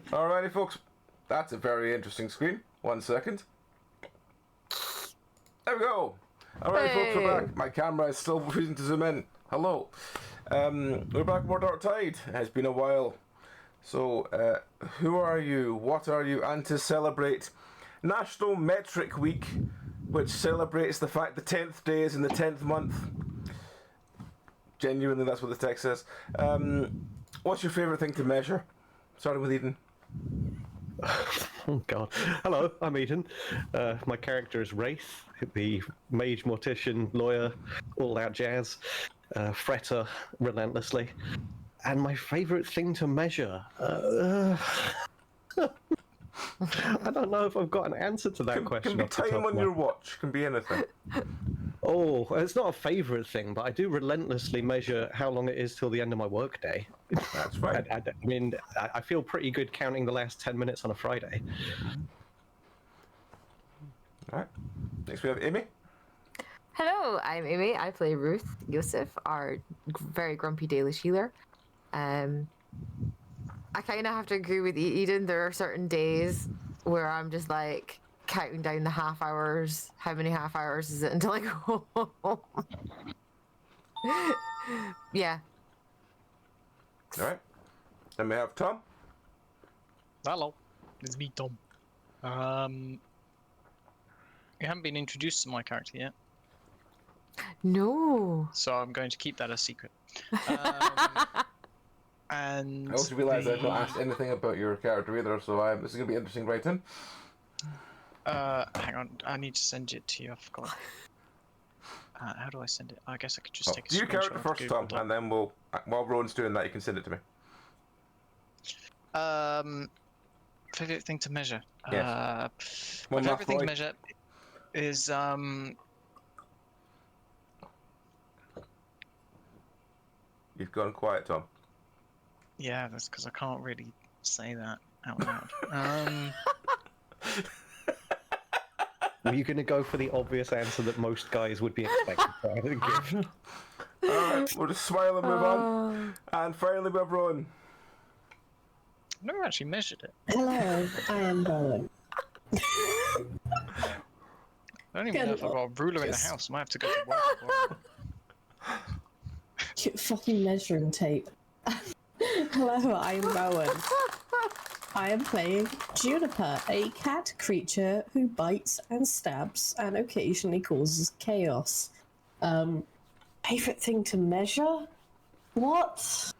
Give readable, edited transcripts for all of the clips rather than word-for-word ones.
Alrighty, folks. That's a very interesting screen. 1 second. There we go. Alrighty, folks, we're back. My camera is still refusing to zoom in. Hello. We're back more Dark Tide. It has been a while. So, who are you? What are you? And to celebrate National Metric Week, which celebrates the fact the 10th day is in the 10th month. Genuinely, that's what the text says. What's your favourite thing to measure? Starting with Eden. Oh god. Hello, I'm Eden. My character is Wraith, the mage, mortician, lawyer, all that jazz. Fretter relentlessly. And my favourite thing to measure... I don't know if I've got an answer to that question. Can be time on your watch. Can be anything. Oh, it's not a favourite thing, but I do relentlessly measure how long it is till the end of my workday. That's right. I mean, I feel pretty good counting the last 10 minutes on a Friday. Alright. Next we have Amy. Hello, I'm Amy. I play Ruth Yosef, our very grumpy Dalish healer. I kind of have to agree with Eden. There are certain days where I'm just like counting down the half hours. How many half hours is it until I go home? Yeah. Alright. Then we have Tom. Hello, it's me, Tom. You haven't been introduced to my character yet, No. so I'm going to keep that a secret. And I also realise I've not asked anything about your character either, so this is going to be interesting writing. hang on, I need to send it to you. I forgot. How do I send it? I guess I could just take a Do your screenshot character of first, Google Tom, Doc. and then we'll, while Rowan's doing that, you can send it to me. Favorite thing to measure. Yes. My One favorite last thing to boy. measure is You've gone quiet, Tom. yeah, that's because I can't really say that out loud. Were you going to go for the obvious answer that most guys would be expected to give? Alright, we'll just smile and move on. And finally we have Rowan. I've never actually measured it. Hello, I am Rowan. I don't even know if I've got a ruler in the house. I might have to go to work. Fucking measuring tape. Hello, I'm Rowan. I am playing Juniper, a cat creature who bites and stabs and occasionally causes chaos. Favorite thing to measure? What?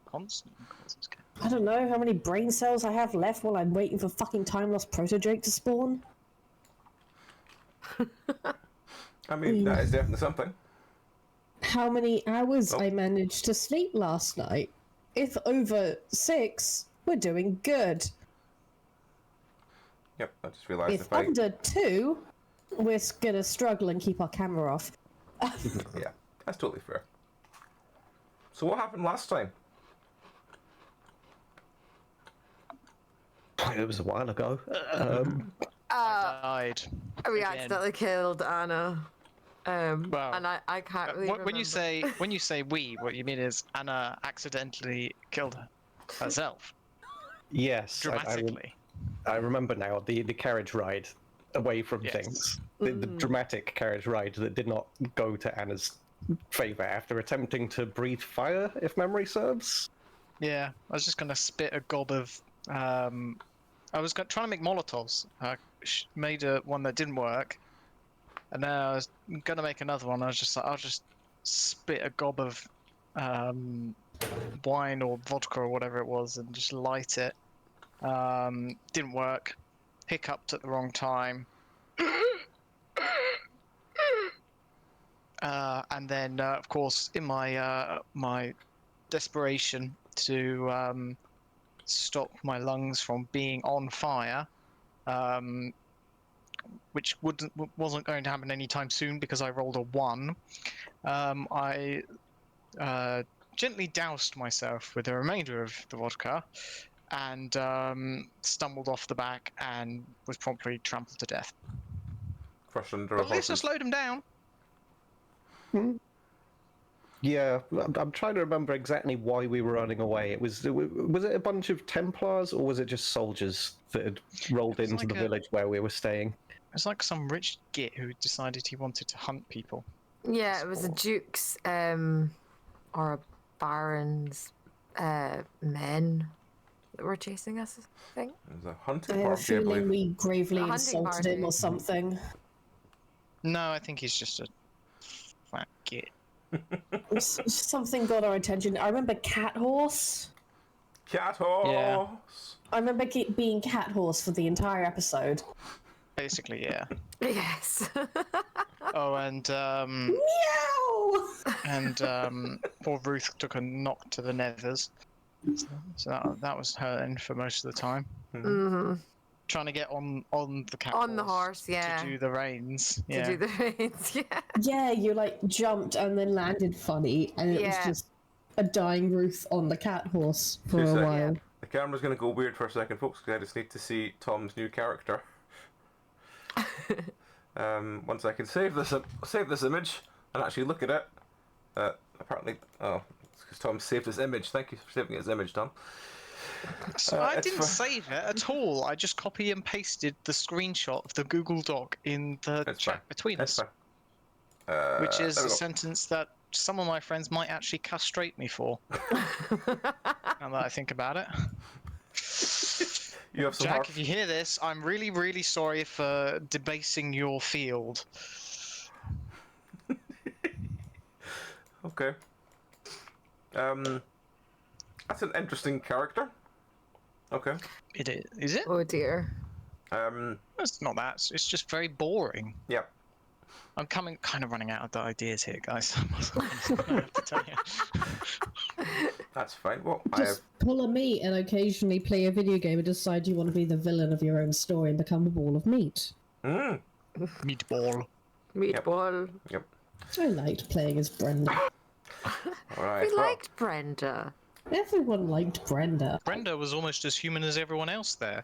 Constant causes chaos. I don't know how many brain cells I have left while I'm waiting for fucking time lost proto-drake to spawn. I mean, that is definitely something. How many hours I managed to sleep last night? If over 6, we're doing good. Yep, I just realised If if I... under 2, we're gonna struggle and keep our camera off. Yeah, that's totally fair. So what happened last time? It was a while ago. I died. We Again. accidentally killed Anna. Well, and I can't really remember. when you say we, what you mean is Anna accidentally killed herself Yes, dramatically. I remember now the carriage ride away from Yes. things. The dramatic carriage ride that did not go to Anna's favour after attempting to breathe fire, if memory serves. Yeah, I was just gonna spit a gob of. I was trying to make Molotovs. I made one that didn't work, and then I was gonna make another one. I was just like, I'll just spit a gob of wine or vodka or whatever it was, and just light it. Didn't work. Hiccuped at the wrong time. And then, of course, in my my desperation to stop my lungs from being on fire, which wasn't going to happen anytime soon because I rolled a 1. I gently doused myself with the remainder of the vodka and stumbled off the back and was promptly trampled to death. Crushed under But a at least I horse's... slowed him down. Yeah, I'm trying to remember exactly why we were running away. Was it a bunch of Templars or was it just soldiers that had rolled It was into like the village where we were staying? It's like some rich git who decided he wanted to hunt people. Yeah, it was a duke's or a baron's men that were chasing us, I think. It was a I hunting have a party, I feeling believe. we gravely A hunting insulted him party. or something. No, I think he's just a fat git. Something got our attention. I remember Cat Horse. Cat horse! Yeah. I remember being Cat Horse for the entire episode. Basically, yeah. Yes. Oh, and Meow! poor Ruth took a knock to the nethers. So that was her end for most of the time. hmm Trying to get on the cat On the horse, yeah. to do the reins. To Yeah. do the reins, yeah. Yeah, you like jumped and then landed funny, and it was Yeah. just a dying Ruth on the Cat Horse for 2 a seconds. while. The camera's going to go weird for a second, folks, because I just need to see Tom's new character. Once I can save this image and actually look at it. Apparently, it's because Tom saved his image. Thank you for saving his image, Tom. So I it's didn't for- save it at all. I just copy and pasted the screenshot of the Google Doc in the It's chat fine. between That's us, fine. which is there we a go. sentence that some of my friends might actually castrate me for. Now that I think about it. You have some Jack, harsh... if you hear this, I'm really, really sorry for debasing your field. Okay. That's an interesting character. Okay. It is. Is it? Oh dear. It's not that. It's just very boring. Yeah. I'm kind of running out of the ideas here, guys. I have to tell you. That's fine. Well, I have... Just pull a meat and occasionally play a video game and decide you want to be the villain of your own story and become a ball of meat. Meatball. Meatball. Yep. I liked playing as Brenda. All right. We well, liked Brenda. Everyone liked Brenda. Brenda was almost as human as everyone else there.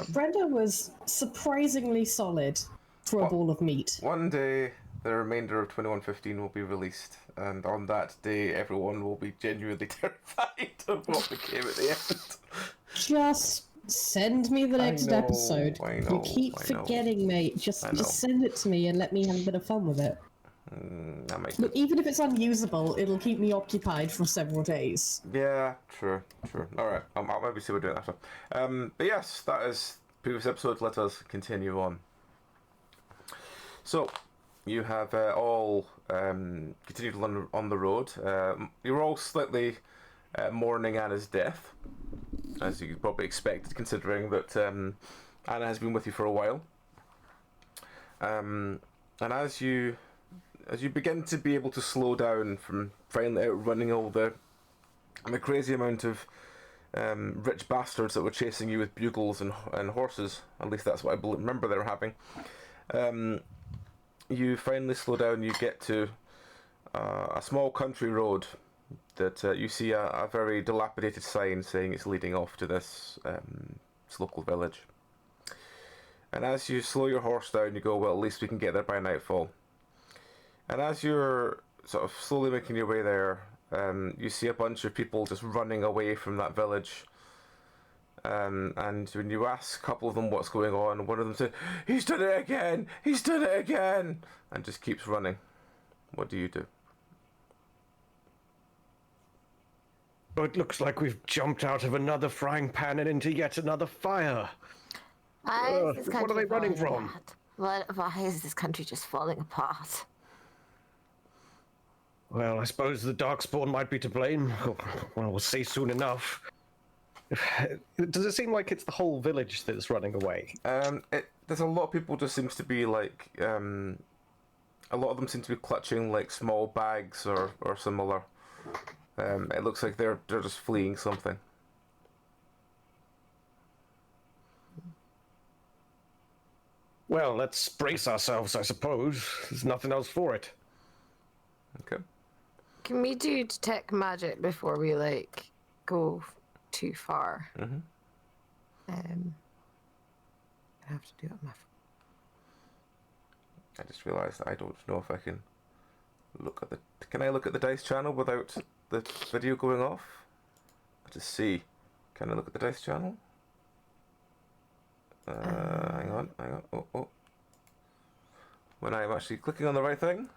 Brenda was surprisingly solid for a ball of meat. One day, the remainder of 2115 will be released, and on that day, everyone will be genuinely terrified of what became at the end. Just send me the next know, episode. I You know, keep I know. forgetting, mate. Just know. send it to me and let me have a bit of fun with it. That might Look, even if it's unusable, it'll keep me occupied for several days. Yeah, true. All right, I'll maybe see what we're doing after. But yes, that is previous episode. Let us continue on. So, you have all continued on the road. You're all slightly mourning Anna's death, as you probably expected, considering that Anna has been with you for a while. And as you begin to be able to slow down from finally outrunning all the crazy amount of rich bastards that were chasing you with bugles and horses, at least that's what I remember they were having, you finally slow down. You get to a small country road that you see a very dilapidated sign saying it's leading off to this local village. And as you slow your horse down, you go, well, at least we can get there by nightfall. And as you're sort of slowly making your way there, you see a bunch of people just running away from that village. And when you ask a couple of them what's going on, one of them says, "He's done it again! He's done it again!" And just keeps running. What do you do? Oh, it looks like we've jumped out of another frying pan and into yet another fire. Why is this what are country they running falling from? apart? Why is this country just falling apart? Well, I suppose the Darkspawn might be to blame. Well, we'll see soon enough. Does it seem like it's the whole village that's running away? There's a lot of people just seems to be like, a lot of them seem to be clutching like small bags or similar. It looks like they're just fleeing something. Well, let's brace ourselves, I suppose. There's nothing else for it. Okay. Can we do detect magic before we like go too far? Mm-hmm. I have to do it on my phone. I just realised that I don't know if I can look at the Can I look at the dice channel without the video going off? Just see. Can I look at the dice channel? Hang on. Oh. When I'm actually clicking on the right thing.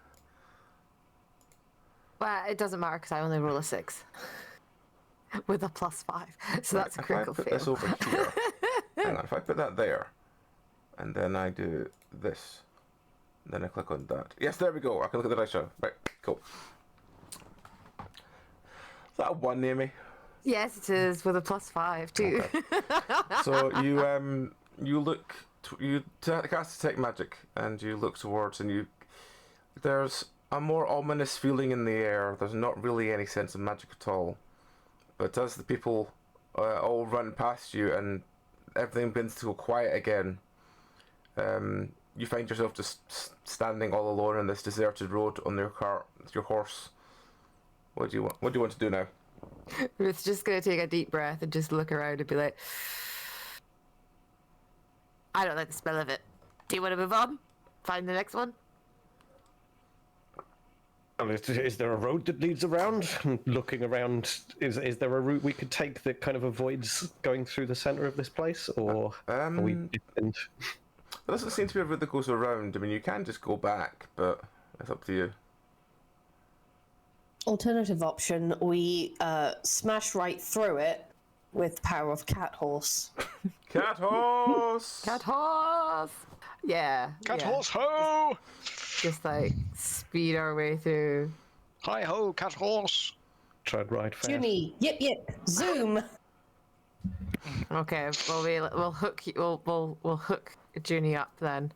Well, it doesn't matter because I only roll a 6 with a +5, so that's a critical if I put fail. this over here, hang on. If I put that there, and then I do this, then I click on that. Yes, there we go. I can look at the dice channel. Right, cool. Is that a 1, Amy? Yes, it is with a +5 too. Okay. So you look, you cast detect magic, and you look towards, and there's a more ominous feeling in the air. There's not really any sense of magic at all. But as the people all run past you and everything begins to go quiet again, you find yourself just standing all alone on this deserted road on your horse. What do you want? What do you want to do now? Ruth's just gonna take a deep breath and just look around and be like, I don't like the smell of it. Do you want to move on? Find the next one? Well, is there a road that leads around? Looking around, is there a route we could take that kind of avoids going through the centre of this place, or are we? There doesn't seem to be a route that goes around. I mean, you can just go back, but it's up to you. Alternative option, we smash right through it with power of cat horse. Cat horse! Cat horse! Yeah. Cat yeah. horse ho! Just like speed our way through. Hi ho, cat horse! Try and ride fast. Junie, yip, zoom. Okay, well we'll hook you. We'll hook Junie up then.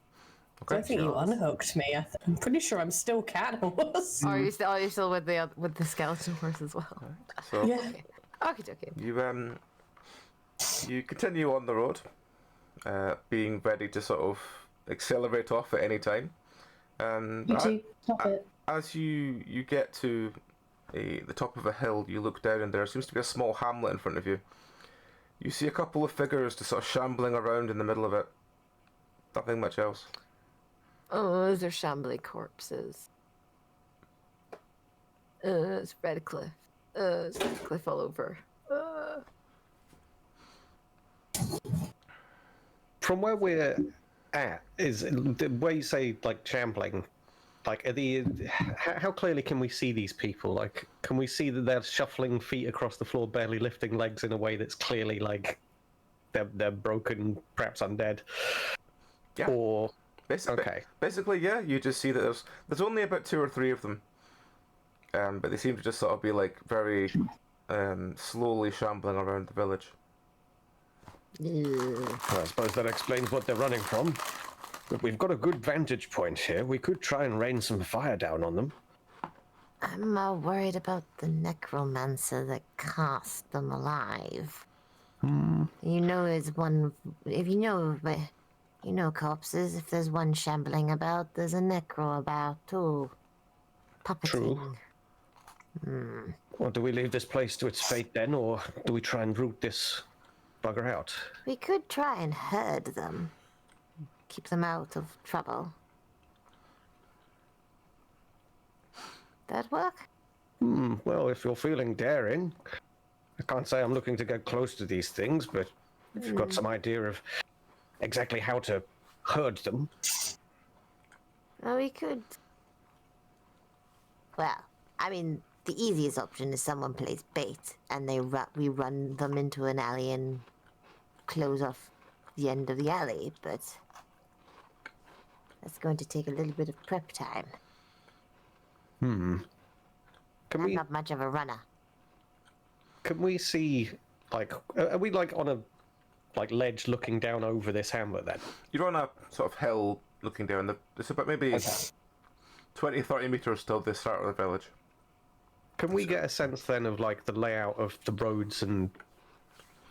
Okay. I think you unhooked me. I'm pretty sure I'm still cat horse. Are you still with the skeleton horse as well? So Yeah. Okay. you continue on the road, being ready to sort of accelerate off at any time. You do top it. As you get to the top of a hill, you look down and there seems to be a small hamlet in front of you. You see a couple of figures just sort of shambling around in the middle of it. Nothing much else. Oh, those are shambling corpses. It's Redcliffe. It's Redcliffe all over. From where we're at, is where you say like shambling, like how clearly can we see these people? Like, can we see that they're shuffling feet across the floor, barely lifting legs in a way that's clearly like they're broken, perhaps undead? Yeah. Or okay. Basically, yeah. You just see that there's only about 2 or 3 of them, but they seem to just sort of be like very slowly shambling around the village. Well, I suppose that explains what they're running from. But we've got a good vantage point here. We could try and rain some fire down on them. I'm worried about the necromancer that cast them alive. You know, there's one. If you know corpses. If there's one shambling about, there's a necro about too. Puppeting. True. Well, do we leave this place to its fate then, or do we try and root this bugger out? We could try and herd them. Keep them out of trouble. That work? Well, if you're feeling daring, I can't say I'm looking to get close to these things, but if you've got some idea of exactly how to herd them. Well, we could. Well, I mean, the easiest option is someone plays bait, and we run them into an alley and close off the end of the alley, but that's going to take a little bit of prep time. Can I'm we not much of a runner. see, like, are we like on a ledge looking down over this hamlet then? You're on a sort of hill looking down. It's about maybe 20, 30 meters till the start of the village. Can we get a sense then of like the layout of the roads and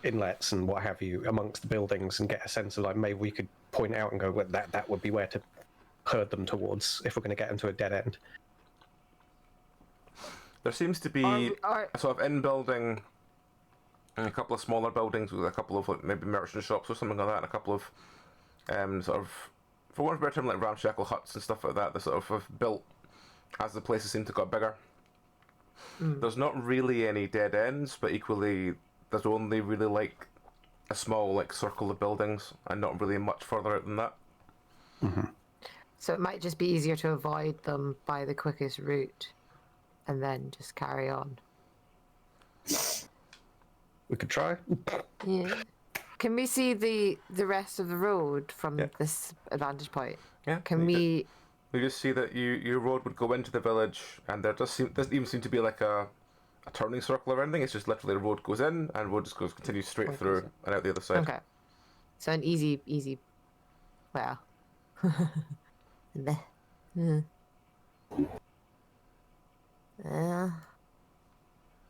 inlets and what have you amongst the buildings, and get a sense of like maybe we could point out and go, well, that would be where to herd them towards if we're going to get into a dead end? There seems to be a sort of in-building and a couple of smaller buildings with a couple of like maybe merchant shops or something like that, and a couple of sort of, for want of a better term, like ramshackle huts and stuff like that. They're sort of built as the places seem to got bigger. There's not really any dead ends, but equally, there's only really like a small like circle of buildings, and not really much further out than that. So it might just be easier to avoid them by the quickest route, and then just carry on. We could try. Yeah. Can we see the rest of the road from Yeah. this vantage point? Yeah. Can we? We just see that your road would go into the village, and there doesn't even seem to be like a turning circle or anything. It's just literally the road goes in, and road just continues straight Road through goes in. and out the other side. Okay. So an easy. Well.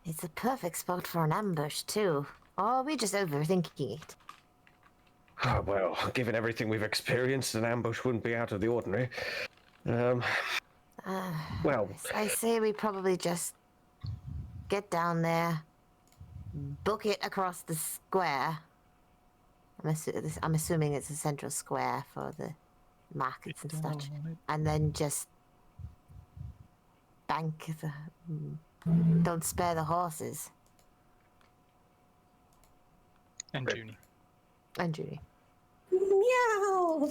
It's a perfect spot for an ambush too. Or are we just overthinking it? Oh, well, given everything we've experienced, an ambush wouldn't be out of the ordinary. Well, I say we probably just get down there, book it across the square. I'm assuming it's a central square for the markets and such, and then just bank the. Don't spare the horses. And Junie. And Judy. Meow!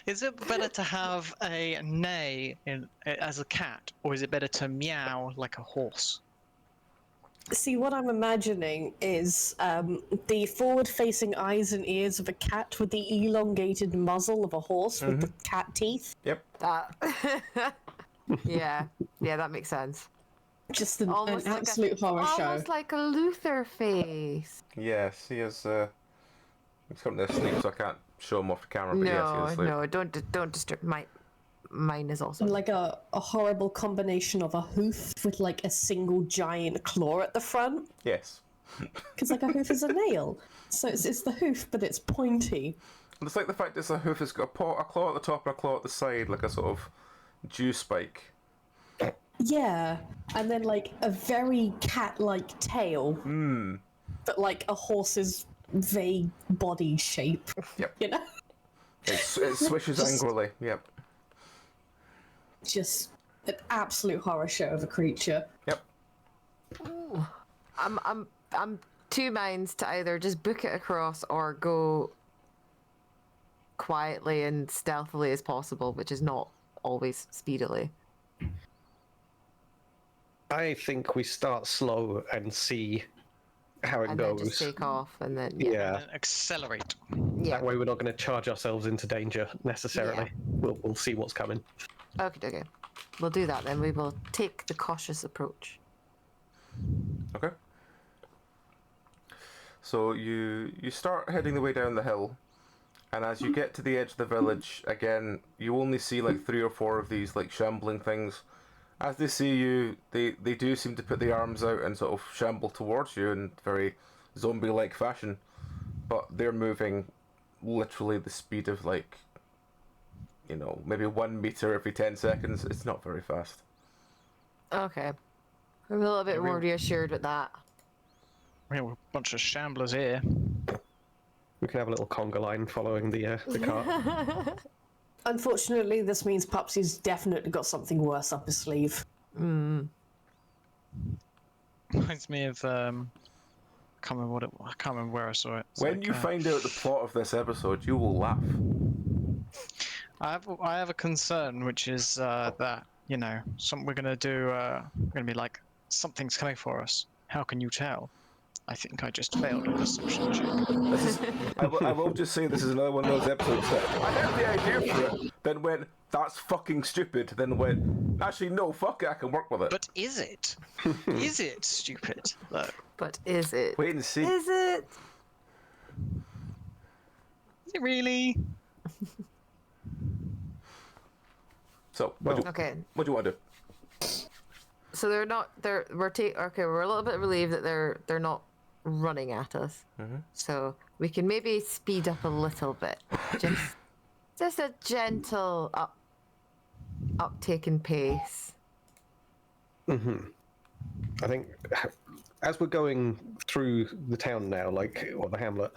Is it better to have a neigh as a cat, or is it better to meow like a horse? See, what I'm imagining is the forward-facing eyes and ears of a cat with the elongated muzzle of a horse with the cat teeth. Yep. That. Yeah, that makes sense. Just an Almost like absolute horror show. Almost like a Luther face. Yes, he is. He's currently asleep, so I can't show him off the camera. But yes, he is asleep. No, don't disturb. Mine is also Like a horrible combination of a hoof with like a single giant claw at the front. Yes. Because like a hoof is a nail. So it's the hoof, but it's pointy. And it's like the fact it's a hoof. It's got a claw at the top and a claw at the side, like a sort of dew spike. Yeah, and then like a very cat-like tail. But like a horse's vague body shape. Yep. You know? It swishes angrily. Yep. Just an absolute horror show of a creature. Yep. I'm two minds to either just book it across or go quietly and stealthily as possible, which is not always speedily. I think we start slow and see how it And goes. then just take off and then Yeah. And accelerate. Yeah. That way we're not going to charge ourselves into danger necessarily. We'll see what's coming. Okay. We'll do that then. We will take the cautious approach. Okay. So you start heading the way down the hill, and as you get to the edge of the village, again, you only see like 3 or 4 of these like shambling things. As they see you, they do seem to put their arms out and sort of shamble towards you in very zombie-like fashion, but they're moving literally the speed of like, you know, maybe 1 meter every 10 seconds. It's not very fast. Okay. I'm a little bit more reassured with that. We're a bunch of shamblers here. We can have a little conga line following the cart. Unfortunately, this means Pupsy's definitely got something worse up his sleeve. Reminds me of I can't remember where I saw it. It's When like, you find out the plot of this episode, you will laugh. I have a concern, which is that we're gonna do. We're gonna be like, something's coming for us. How can you tell? I think I just failed a perception check. I will just say this is another one of those episodes that I had the idea for it, then went, that's fucking stupid, then went, actually no, fuck it, I can work with it. But is it? Is it stupid? Though? But is it? Wait and see. Is it? Is it really? So, Okay. what do you want to do? So they're not. We're a little bit relieved that they're not running at us. So we can maybe speed up a little bit. Just a gentle uptake in pace. I think as we're going through the town now, or the hamlet,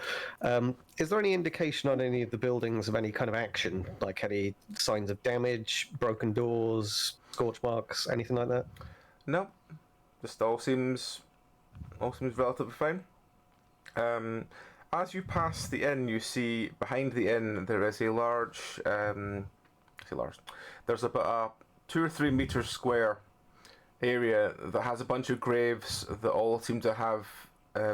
is there any indication on any of the buildings of any kind of action, like any signs of damage, broken doors, scorch marks, anything like that? No, just all seems relatively fine. As you pass the inn, you see behind the inn there is a large. There's about a 2 or 3 meters square area that has a bunch of graves that all seem to have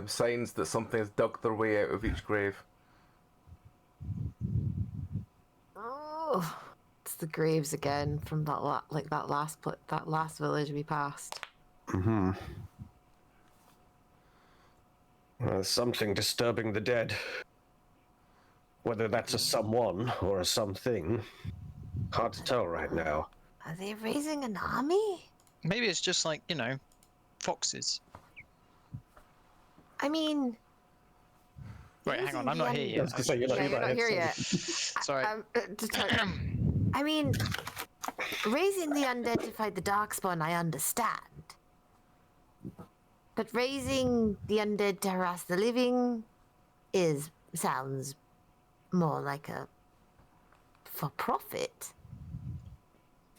signs that something has dug their way out of each grave. Oh, it's the graves again from that that last village we passed. Mm-hmm. Something disturbing the dead. Whether that's a someone or a something, hard to tell right now. Are they raising an army? Maybe it's just like, foxes. I mean... Wait, hang on, I'm not here yet. I was gonna say, you're not here yet. Sorry. I mean, raising the undead to fight the darkspawn, I understand. But raising the undead to harass the living sounds more like a for profit.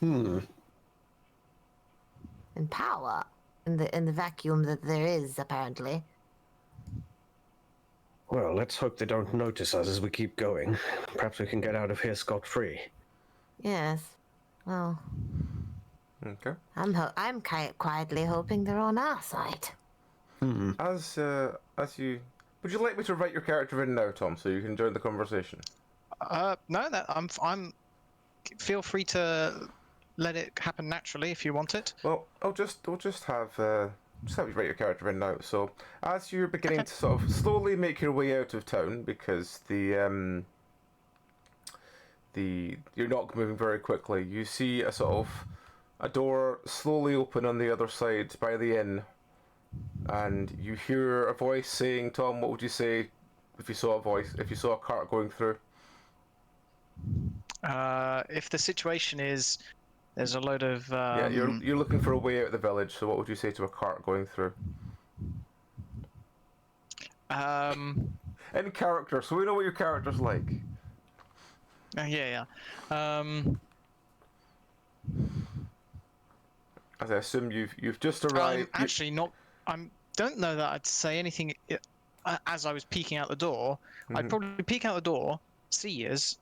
And power in the vacuum that there is, apparently. Well, let's hope they don't notice us as we keep going. Perhaps we can get out of here scot-free. Yes. Well, Okay. I'm quietly hoping they're on our side. As you, would you like me to write your character in now, Tom, so you can join the conversation? No, I'm. Feel free to let it happen naturally if you want it. Well, I'll just have you write your character in now. So, as you're beginning to sort of slowly make your way out of town, because you're not moving very quickly, you see a door slowly open on the other side by the inn, and you hear a voice saying, "Tom, what would you say if you saw a cart going through?" If the situation is there's a load of Yeah, you're looking for a way out of the village. So, what would you say to a cart going through? In character, so we know what your character's like. Yeah. As I assume you've just arrived. Actually, not. Don't know that I'd say anything. As I was peeking out the door, I'd probably peek out the door, see yous,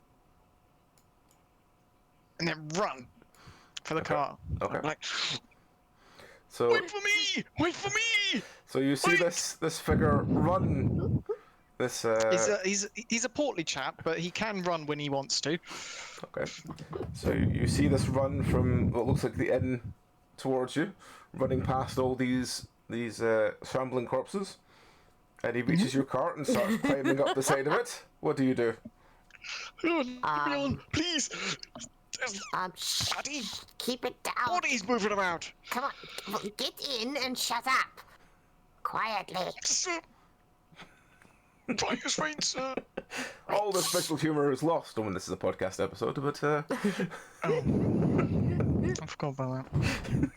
and then run for the car. Okay. Like, So wait for me! Wait for me! So you see this figure run. This He's a portly chap, but he can run when he wants to. Okay. So you see this run from what looks like the inn towards you, running past all these shambling corpses, and he reaches your cart and starts climbing up the side of it. What do you do? Let me on, please. Keep it down. Bodies moving around. Come on, get in and shut up. Quietly. Trying to restrain, sir. All the special humour is lost when this is a podcast episode, but I forgot about that.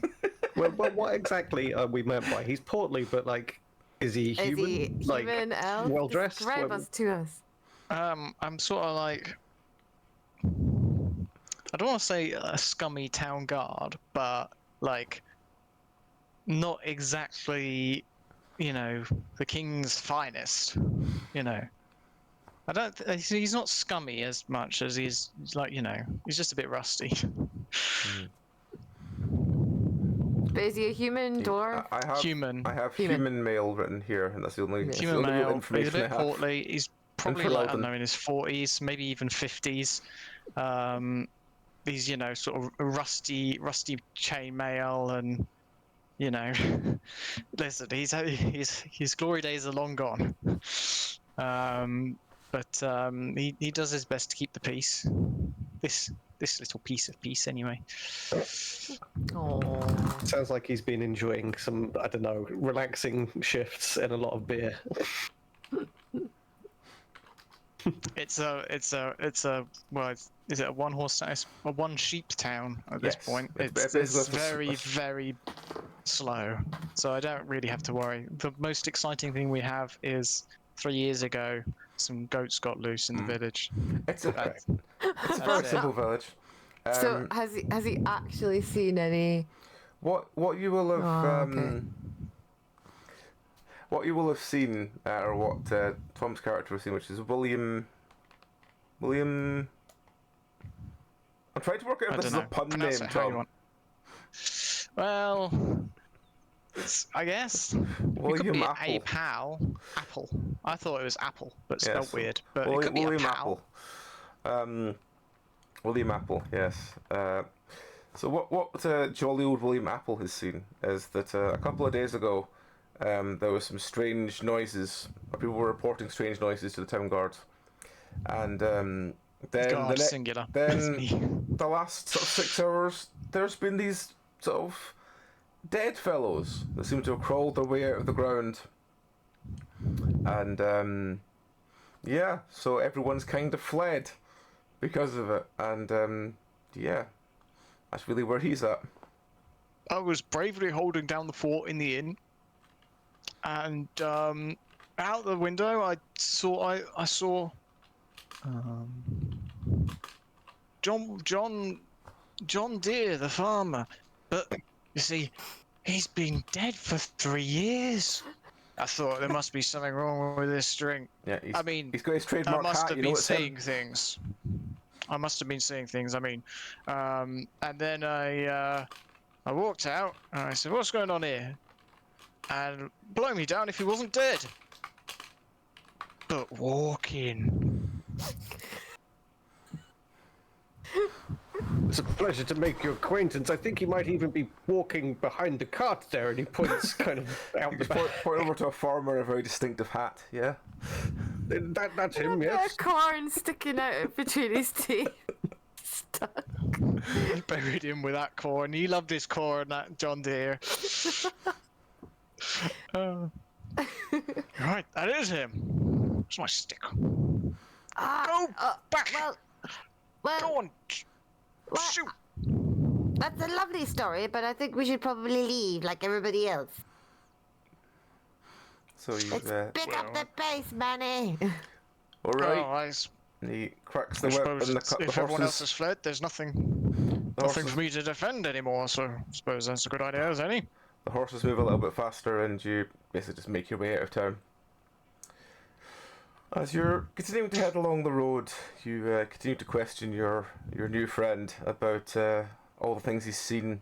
Well, what exactly are we meant by? He's portly, but is he human? Is he human, elf? well dressed? Describe us to us. I'm sort of like, I don't want to say a scummy town guard, but not exactly, the king's finest. I don't. He's not scummy as much as he's he's just a bit rusty. But is he a human dwarf? I have Human. I have human male written here, and that's the only Human real male. He's a information I bit have. portly. He's probably for I don't Loudon. know, in his 40s, maybe even 50s. He's sort of rusty chainmail, and listen, his glory days are long gone. But he does his best to keep the peace. This little piece of peace, anyway. Oh. Sounds like he's been enjoying some, I don't know, relaxing shifts and a lot of beer. It's a is it a one horse town? It's a one sheep town at this Yes, point. it's It's basically very slow, so I don't really have to worry. The most exciting thing we have is 3 years ago, some goats got loose in the village. It's a That's- it's a very it. simple village. So has he actually seen any? What you will have Oh, okay. what you will have seen, or what Tom's character has seen, which is William. I'm trying to work out I if this is don't a know. pun Pronounce name, it how you Tom. want. Well, I guess. It could William be Apple. a pal. Apple. I thought it was apple, but Yeah, spelled so weird. But it William, could be William a pal. Apple. William Apple, yes. So what jolly old William Apple has seen is that a couple of days ago, there was some strange noises. People were reporting strange noises to the town guard, and then God, singular. then Me. the last sort of 6 hours, there's been these sort of dead fellows that seem to have crawled their way out of the ground, and yeah, so everyone's kind of fled because of it, and yeah, that's really where he's at. I was bravely holding down the fort in the inn, and out the window I saw John Deere, the farmer. But you see, he's been dead for 3 years. I thought there must be something wrong with this string. Yeah, he's got his I trademark must hat. have You know been it's him. seeing things. I must have been seeing things. I mean, and then I walked out and I said, "What's going on here?" And blow me down if he wasn't dead, but walking. It's a pleasure to make your acquaintance. I think he might even be walking behind the cart there, and he points kind of out the Just back. point over to a farmer in a very distinctive hat. Yeah. That's him, A yes. corn sticking out between his teeth. Stuck. Buried him with that corn. He loved his corn, that John Deere. Right, that is him. It's my stick. Go back. Well, Go on. well, Shoot. that's a lovely story, but I think we should probably leave like everybody else. So you Let's pick up the pace, Manny. all Oh, right. And he cracks the I whip suppose and it's- the if everyone else horses. has fled, there's nothing The for horses, me to defend anymore. So I suppose that's a good idea, as any. the horses move a little bit faster, and you basically just make your way out of town. As you're continuing to head along the road, you continue to question your new friend about all the things he's seen.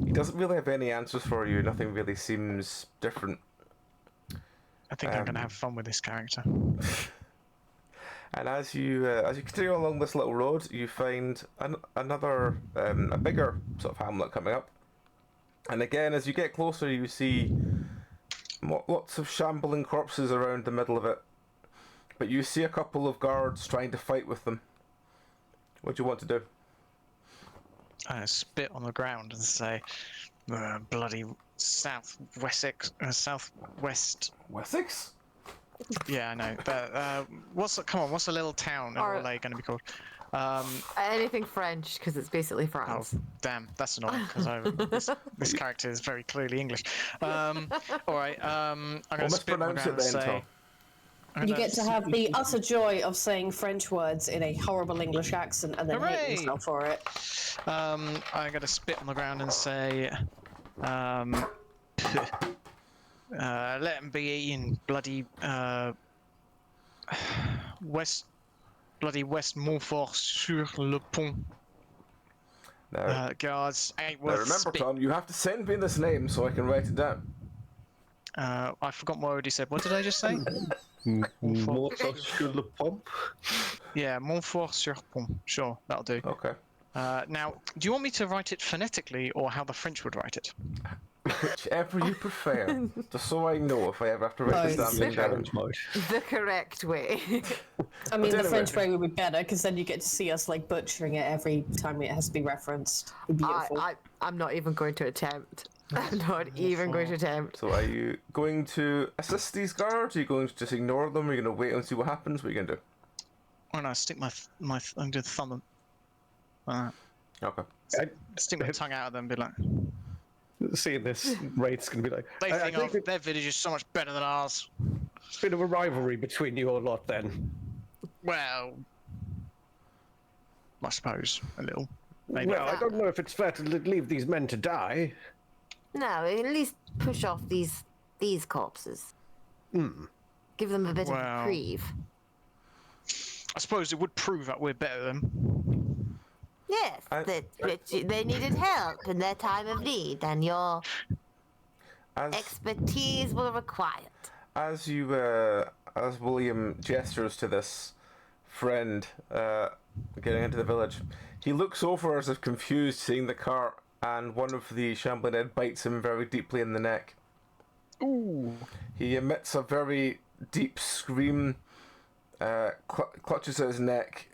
He doesn't really have any answers for you. Nothing really seems different. I think I'm gonna have fun with this character. And as you continue along this little road, you find another a bigger sort of hamlet coming up. And again, as you get closer, you see lots of shambling corpses around the middle of it. But you see a couple of guards trying to fight with them. What do you want to do? I spit on the ground and say, "Bloody southwest." Wessex? Yeah, I know. But come on, what's a little town in Or- LA going to be called? Anything French, because it's basically Oh, France. damn, that's annoying because this character is very clearly English. All right, I'm Well, going to spit on the mispronounce ground it and then, say. Tom. You get to have the utter joy of saying French words in a horrible English accent and then Hooray! hate yourself for it. I'm going to spit on the ground and say, let him be eating bloody West Montfort sur le pont. Now, Guards ain't now worth remember, spit. Tom, you have to send me this name so I can write it down. I forgot what I already said. What did I just say? Mortar sur le pompe. Yeah, Montfort sur pont. Sure, that'll do. Okay. Now, do you want me to write it phonetically or how the French would write it? Whichever you prefer. Just so I know if I ever have to write this Both. damn thing down. Challenge mode. The correct way. I mean, the anyway. French way would be better because then you get to see us like butchering it every time it has to be referenced. It'd be beautiful. I'm not even going to attempt. I'm not even going to attempt. So are you going to assist these guards? Are you going to just ignore them? Are you going to wait and see what happens? What are you going to do? Or no, stick my under the thumb. Okay. Stick my tongue out at them and be like, Seeing this, Wraith's going to be like, They I think think their village is so much better than ours. it's a bit of a rivalry between you lot then. Well, I suppose a little. Maybe. Well, I don't know if it's fair to leave these men to die. No, at least push off these corpses. Give them a bit of Well. reprieve. I suppose it would prove that we're better than. Yes, they needed help in their time of need, and your expertise will require it. As William gestures to this friend getting into the village, he looks over as if confused, seeing the cart, and one of the shambling dead bites him very deeply in the neck. Ooh. He emits a very deep scream, clutches at his neck,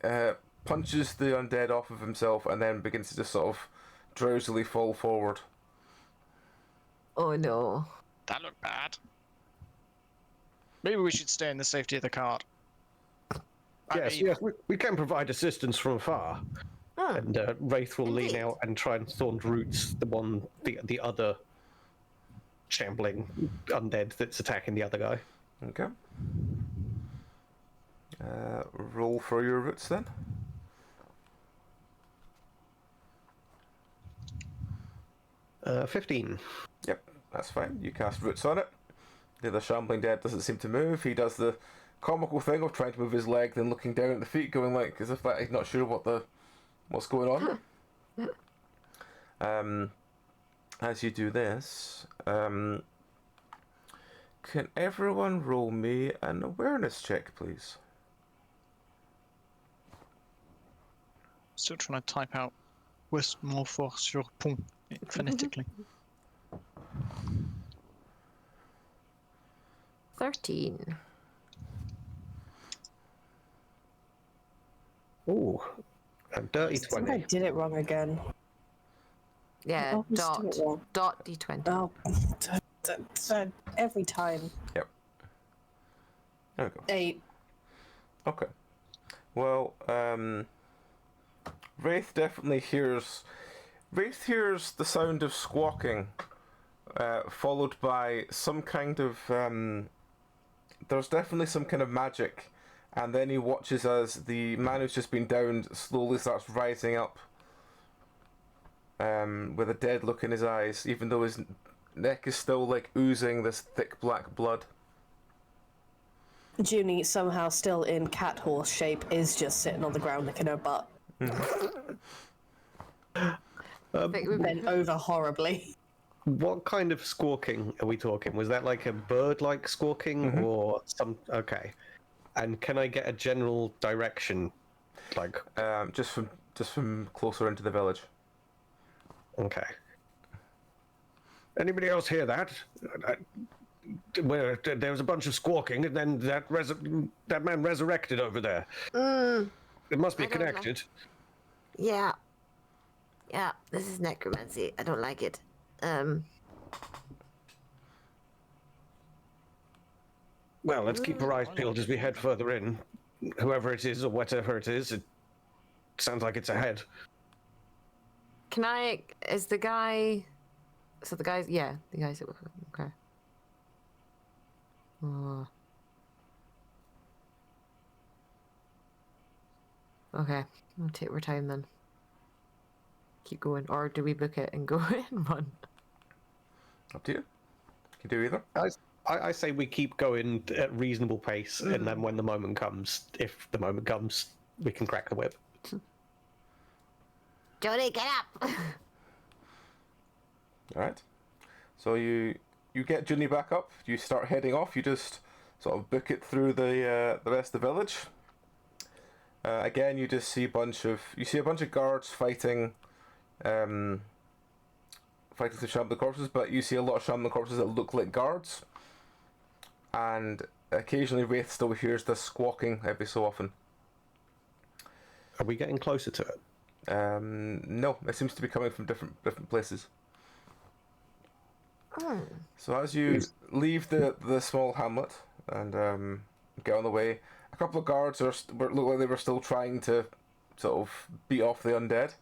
punches the undead off of himself, and then begins to just sort of drowsily fall forward. Oh no. That looked bad. Maybe we should stay in the safety of the cart. Yes, we can provide assistance from afar. And Wraith will lean out and try and thorn roots the other shambling undead that's attacking the other guy. Okay. Roll for your roots then. Uh, 15. Yep, that's fine. You cast roots on it. The other shambling dead doesn't seem to move. He does the comical thing of trying to move his leg, then looking down at the feet, going like as if that he's not sure what's going on. As you do this, can everyone roll me an awareness check, please? Still trying to type out Westmore for sur pont phonetically. 13. Ooh, a dirty I think I 20. did it wrong again. Yeah, Oh, just do it wrong. dot d20. Oh, every time. Yep. There we go. 8. Okay. Well, Wraith definitely hears. Wraith hears the sound of squawking, followed by some kind of. There's definitely some kind of magic, and then he watches as the man who's just been downed slowly starts rising up, with a dead look in his eyes, even though his neck is still like oozing this thick black blood. Junie, somehow still in cat horse shape, is just sitting on the ground licking her butt. Bent over horribly. What kind of squawking are we talking? Was that like a bird-like squawking or some? Okay. And can I get a general direction, like? Just from closer into the village. Okay. Anybody else hear that? Where there was a bunch of squawking, and then that man resurrected over there. It must be I don't know. connected. Yeah. Yeah, this is necromancy. I don't like it. Well, let's keep our eyes peeled as we head further in. Whoever it is or whatever it is, it sounds like it's ahead. Can I... Is the guy... So the guys... Yeah, the guys... Okay. Okay, we'll take our time then. Keep going. Or do we book it and go and run? Up to you. You can do either. I say we keep going at reasonable pace, and then when the moment comes, if the moment comes, we can crack the whip. Jody, get up! Alright. So you get Ginny back up, you start heading off, you just sort of book it through the rest of the village. Again, you just see a bunch of guards fighting through shambling corpses, but you see a lot of shambling corpses that look like guards. And occasionally Wraith still hears this squawking every so often. Are we getting closer to it? No, it seems to be coming from different places. So as you leave the small hamlet and get on the way, a couple of guards look like they were still trying to sort of beat off the undead.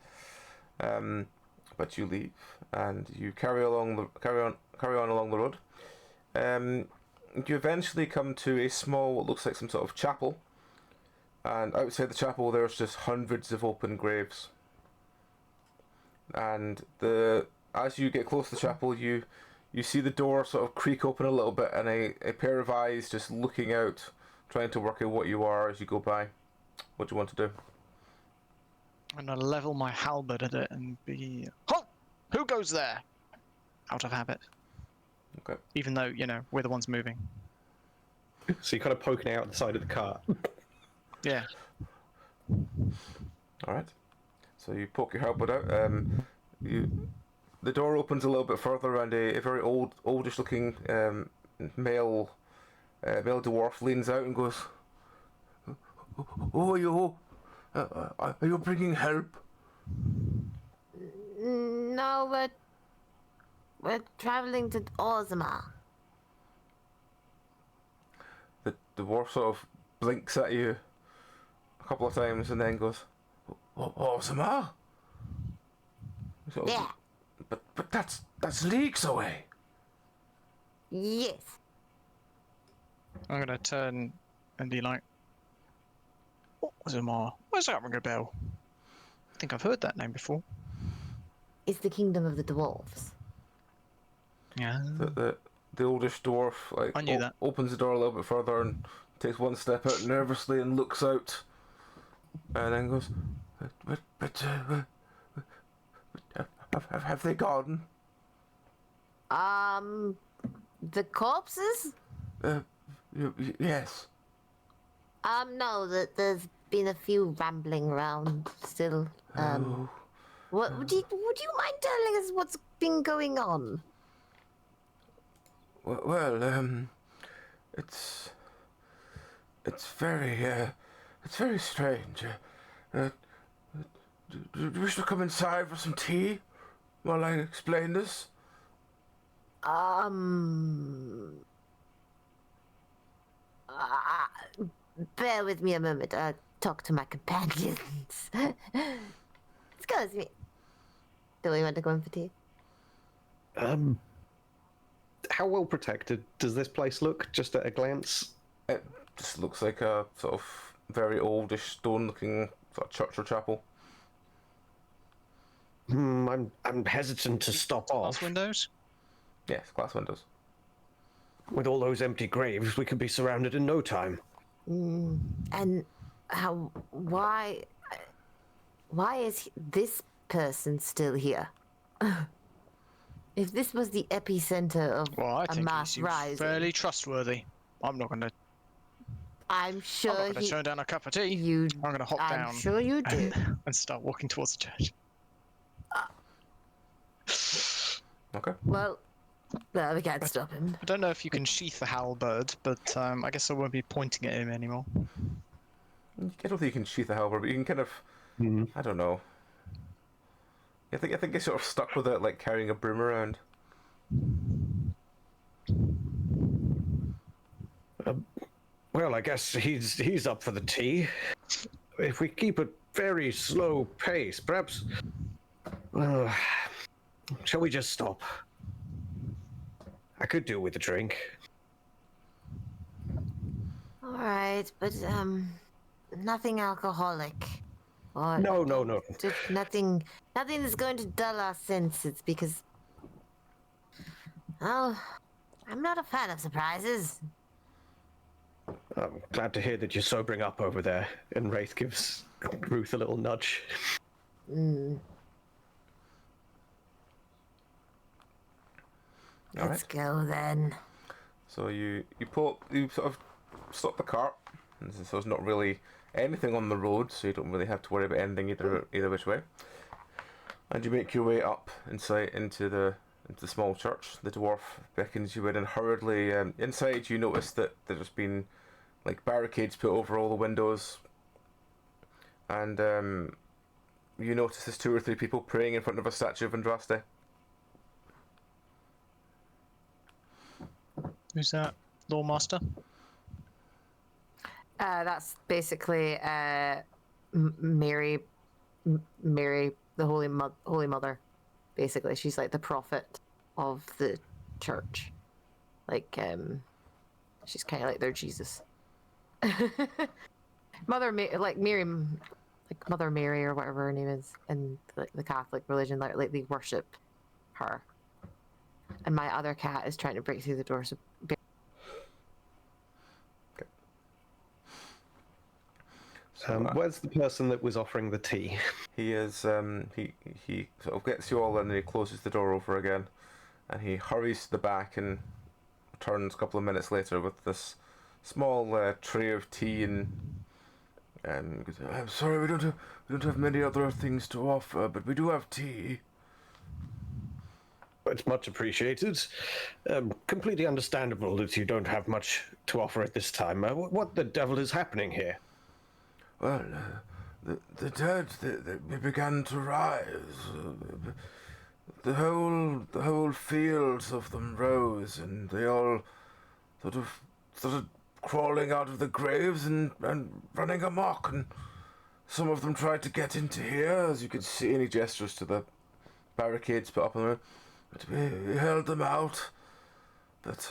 but you leave and you carry on along the road. You eventually come to a small, what looks like some sort of chapel, and outside the chapel there's just hundreds of open graves. And as you get close to the chapel, you see the door sort of creak open a little bit, and a pair of eyes just looking out, trying to work out what you are as you go by. What do you want to do? I'm gonna level my halberd at it and be, halt! Who goes there? Out of habit. Okay. Even though, we're the ones moving. So you're kind of poking out the side of the cart. Yeah. All right. So you poke your halberd out. The door opens a little bit further, and a very oldish-looking male dwarf leans out and goes, "Who are you? Are you bringing help?" No, we're traveling to Ozma. The dwarf sort of blinks at you a couple of times and then goes, "What's the matter?" Yeah. But that's leagues away. Yes. I'm gonna turn and be like, what was it more? Where's that ring a bell? I think I've heard that name before. It's the kingdom of the dwarves. Yeah. The oldish dwarf I knew that. opens the door a little bit further and takes one step out nervously and looks out, and then goes, "But have they gone?" The corpses? Yes. No, there's been a few rambling around still. Oh. What would you mind telling us what's been going on? Well, it's very strange. Do you wish to come inside for some tea while I explain this? Bear with me a moment. I'll talk to my companions. Excuse me. Do we want to go in for tea? How well protected does this place look, just at a glance? It just looks like a sort of very oldish stone-looking sort of church or chapel. I'm hesitant to stop Glass off. windows? Yes, glass windows. With all those empty graves, we could be surrounded in no time. And why is this person still here? If this was the epicenter of Well, I a think he mass seems rising, fairly trustworthy. I'm not gonna I'm sure turn down a cup of tea. you. I'm gonna hop I'm down sure you do. and start walking towards the church. Okay. Well, we can't stop him. I don't know if you can sheath the halberd, but I guess I won't be pointing at him anymore. I don't think you can sheath a halberd, but you can kind of, I don't know. I think you're sort of stuck with it, like carrying a broom around. Well, I guess he's up for the tea. If we keep a very slow pace, perhaps. Shall we just stop? I could do with a drink. All right, but nothing alcoholic. Or No. just nothing that's going to dull our senses because. Oh, I'm not a fan of surprises. I'm glad to hear that you're sobering up over there. And Wraith gives Ruth a little nudge. Let's go then. So you sort of stop the cart, and so there's not really anything on the road, so you don't really have to worry about anything either which way. And you make your way up inside into the small church. The dwarf beckons you in, and hurriedly inside you notice that there's been like barricades put over all the windows, and you notice there's 2 or 3 people praying in front of a statue of Andraste. Who's that? Lawmaster? That's basically Mary, the Holy Mother, basically. She's like the prophet of the church. Like, she's kind of like their Jesus. Like Miriam, like Mother Mary or whatever her name is in like the Catholic religion. Like they worship her. And my other cat is trying to break through the door. So where's the person that was offering the tea? He is he sort of gets you all in and he closes the door over again, and he hurries to the back and returns a couple of minutes later with this small tray of tea and goes, I'm sorry, we don't have many other things to offer, but we do have tea. It's much appreciated. Completely understandable that you don't have much to offer at this time. What the devil is happening here? Well, the dead they began to rise. The whole fields of them rose, and they all sort of started crawling out of the graves and running amok. And some of them tried to get into here, as you could see. And he gestures to the barricades put up on the road. But we held them out. But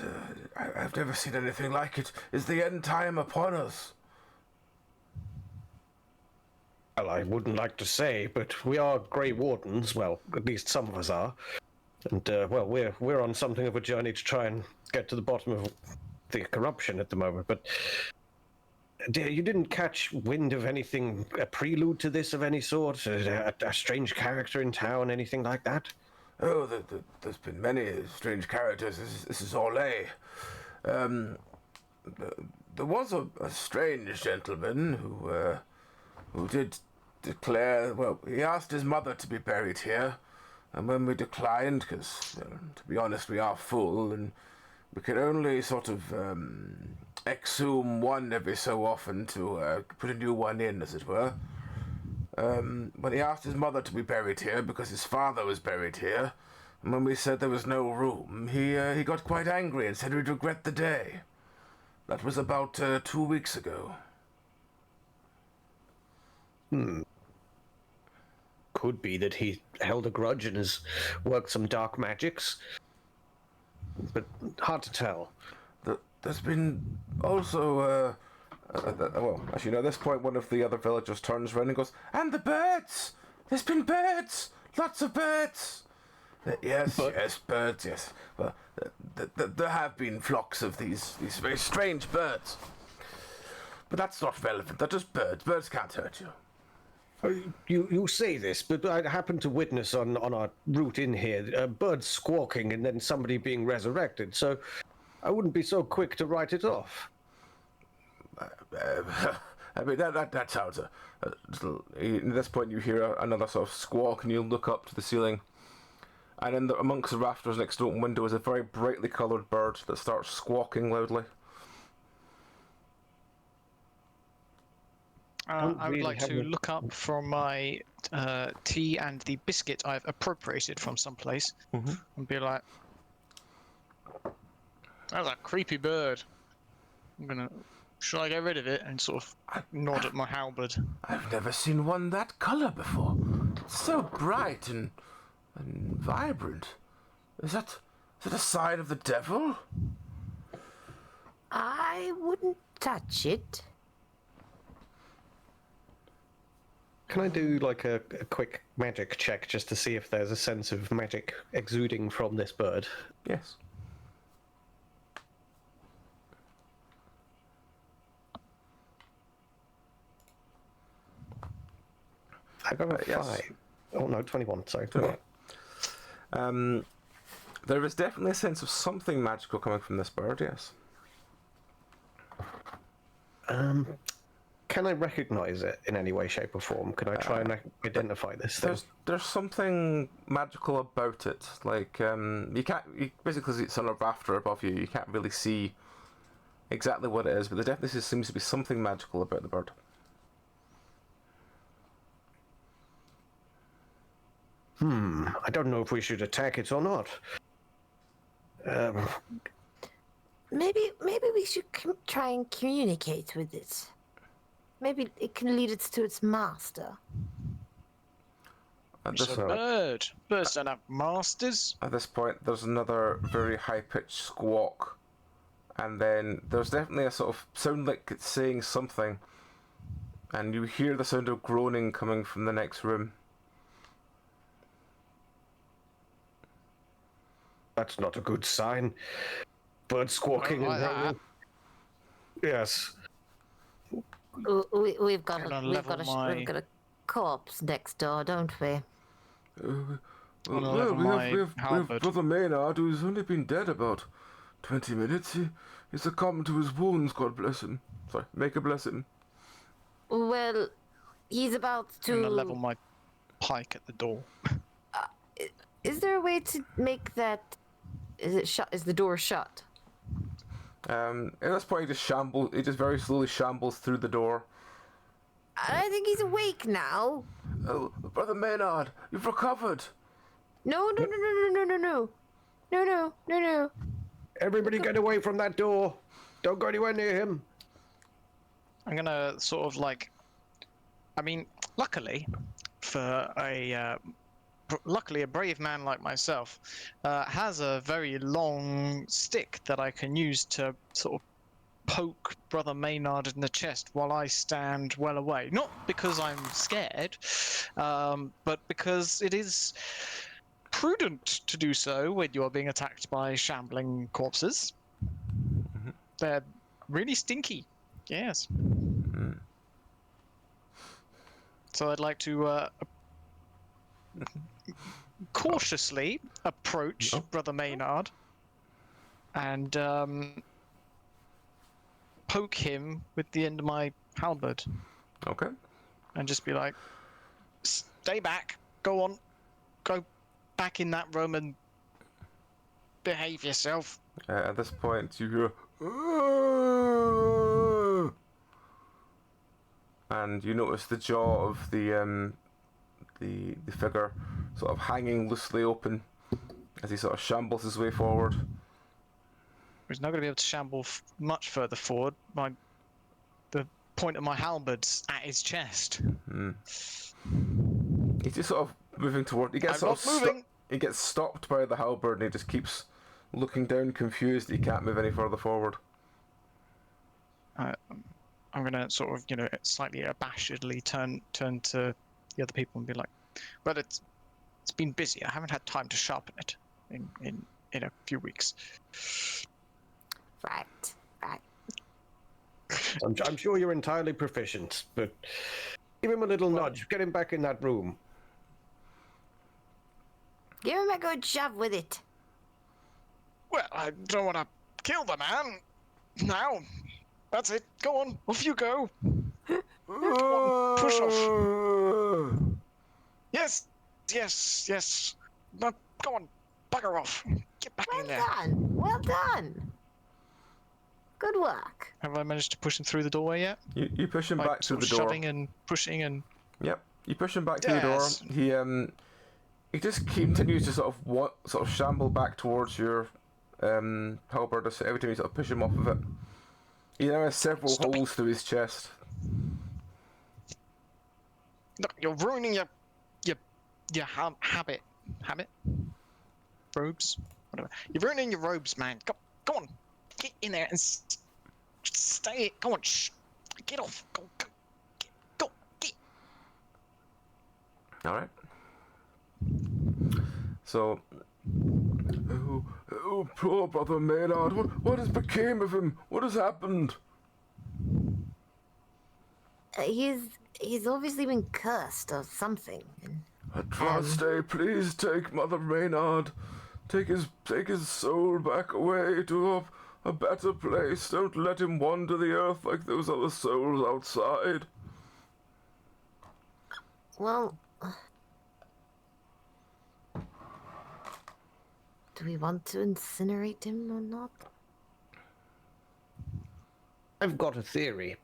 I've never seen anything like it. Is the end time upon us? Well, I wouldn't like to say, but we are Grey Wardens. Well, at least some of us are. And, well, we're on something of a journey to try and get to the bottom of the corruption at the moment. But, dear, you didn't catch wind of anything, a prelude to this of any sort? A strange character in town, anything like that? Oh, there's been many strange characters. This is Orlais. There was a strange gentleman who did declare, well, he asked his mother to be buried here, and when we declined, because, to be honest, we are full, and we can only sort of exhume one every so often to put a new one in, as it were. When he asked his mother to be buried here because his father was buried here, and when we said there was no room, he got quite angry and said he'd regret the day. That was about 2 weeks ago. Could be that he held a grudge and has worked some dark magics, but hard to tell. There's been also, well, actually, no, at this point, one of the other villagers turns around and goes, and the birds! There's been birds! Lots of birds! Yes, birds, yes. Well, there have been flocks of these very strange birds. But that's not relevant. They're just birds. Birds can't hurt you. You say this, but I happened to witness on our route in here birds squawking and then somebody being resurrected, so I wouldn't be so quick to write it off. I mean, that sounds a little... At this point, you hear another sort of squawk, and you look up to the ceiling, and amongst the rafters next to the open window is a very brightly coloured bird that starts squawking loudly. I would like to look up from my tea and the biscuit I've appropriated from someplace and be like, that's a creepy bird. Should I get rid of it? And sort of nod at my halberd. I've never seen one that colour before. It's so bright and vibrant. Is that a sign of the devil? I wouldn't touch it. Can I do like a quick magic check just to see if there's a sense of magic exuding from this bird? Yes. I got a 5. Yes. Oh no, 21, sorry. There is definitely a sense of something magical coming from this bird, yes. Can I recognize it in any way, shape, or form? Can I try and identify this thing? There's something magical about it. Like, you basically, it's on a rafter above you, you can't really see exactly what it is, but there definitely seems to be something magical about the bird. I don't know if we should attack it or not. Maybe we should try and communicate with it. Maybe it can lead us to its master. At It's a bird. Birds don't have masters. this point, there's another very high-pitched squawk, and then there's definitely a sort of sound like it's saying something, and you hear the sound of groaning coming from the next room. That's not a good sign. Bird squawking Don't and like groaning. Yes. We've got Gonna we've level we've got a corpse next door, don't we? Gonna level my we have halberd. Brother Maynard, who's only been dead about 20 minutes. He's succumbed to his wounds, God bless him. Sorry, make a bless him. Well, he's about I'm gonna to. level my pike at the door. Is there a way to make that? Is it shut? Is the door shut? At this point, he just very slowly shambles through the door. I think he's awake now. Oh, Brother Maynard, you've recovered. No. Everybody get away from that door. Don't go anywhere near him. I'm gonna sort of like. I mean, luckily, for luckily a brave man like myself has a very long stick that I can use to sort of poke Brother Maynard in the chest while I stand well away. Not because I'm scared, but because it is prudent to do so when you are being attacked by shambling corpses. Mm-hmm. They're really stinky. Yes. Mm. So I'd like to cautiously approach Brother Maynard and poke him with the end of my halberd Okay. and just be like, stay back, go on, go back in that room and behave yourself. At this point, you hear, and you notice the jaw of the figure sort of hanging loosely open as he sort of shambles his way forward. He's not going to be able to shamble much further forward. The point of my halberd's at his chest. He's just sort of moving toward. He gets I'm sort not of moving. he gets stopped by the halberd, and he just keeps looking down, confused that he can't move any further forward. I'm going to sort of, slightly abashedly turn to the other people and be like, well, it's been busy. I haven't had time to sharpen it in a few weeks. Right. I'm sure you're entirely proficient, but give him a little nudge. Get him back in that room. Give him a good shove with it. Well, I don't want to kill the man now. That's it. Go on. Off you go. Come on, push off. Yes. No, go on. Bugger off. Get back in there. Well done. Good work. Have I managed to push him through the doorway yet? You push him Like, back through sort the of door. shoving and pushing and... Yep. You push him back through the door. Yes. He just continues to sort of shamble back towards your halberd every time you sort of push him off of it. He now has several holes through his chest. Look, you're ruining your habit. Robes? Whatever. You're ruining your robes, man. Go on. Get in there and stay. Go on. Shh. Get off. Go. Get. Alright. So, oh, poor Brother Maynard. What has became of him? What has happened? He's obviously been cursed or something. Adraste, please take Mother Maynard. Take his soul back away to a better place. Don't let him wander the earth like those other souls outside. Well, do we want to incinerate him or not? I've got a theory.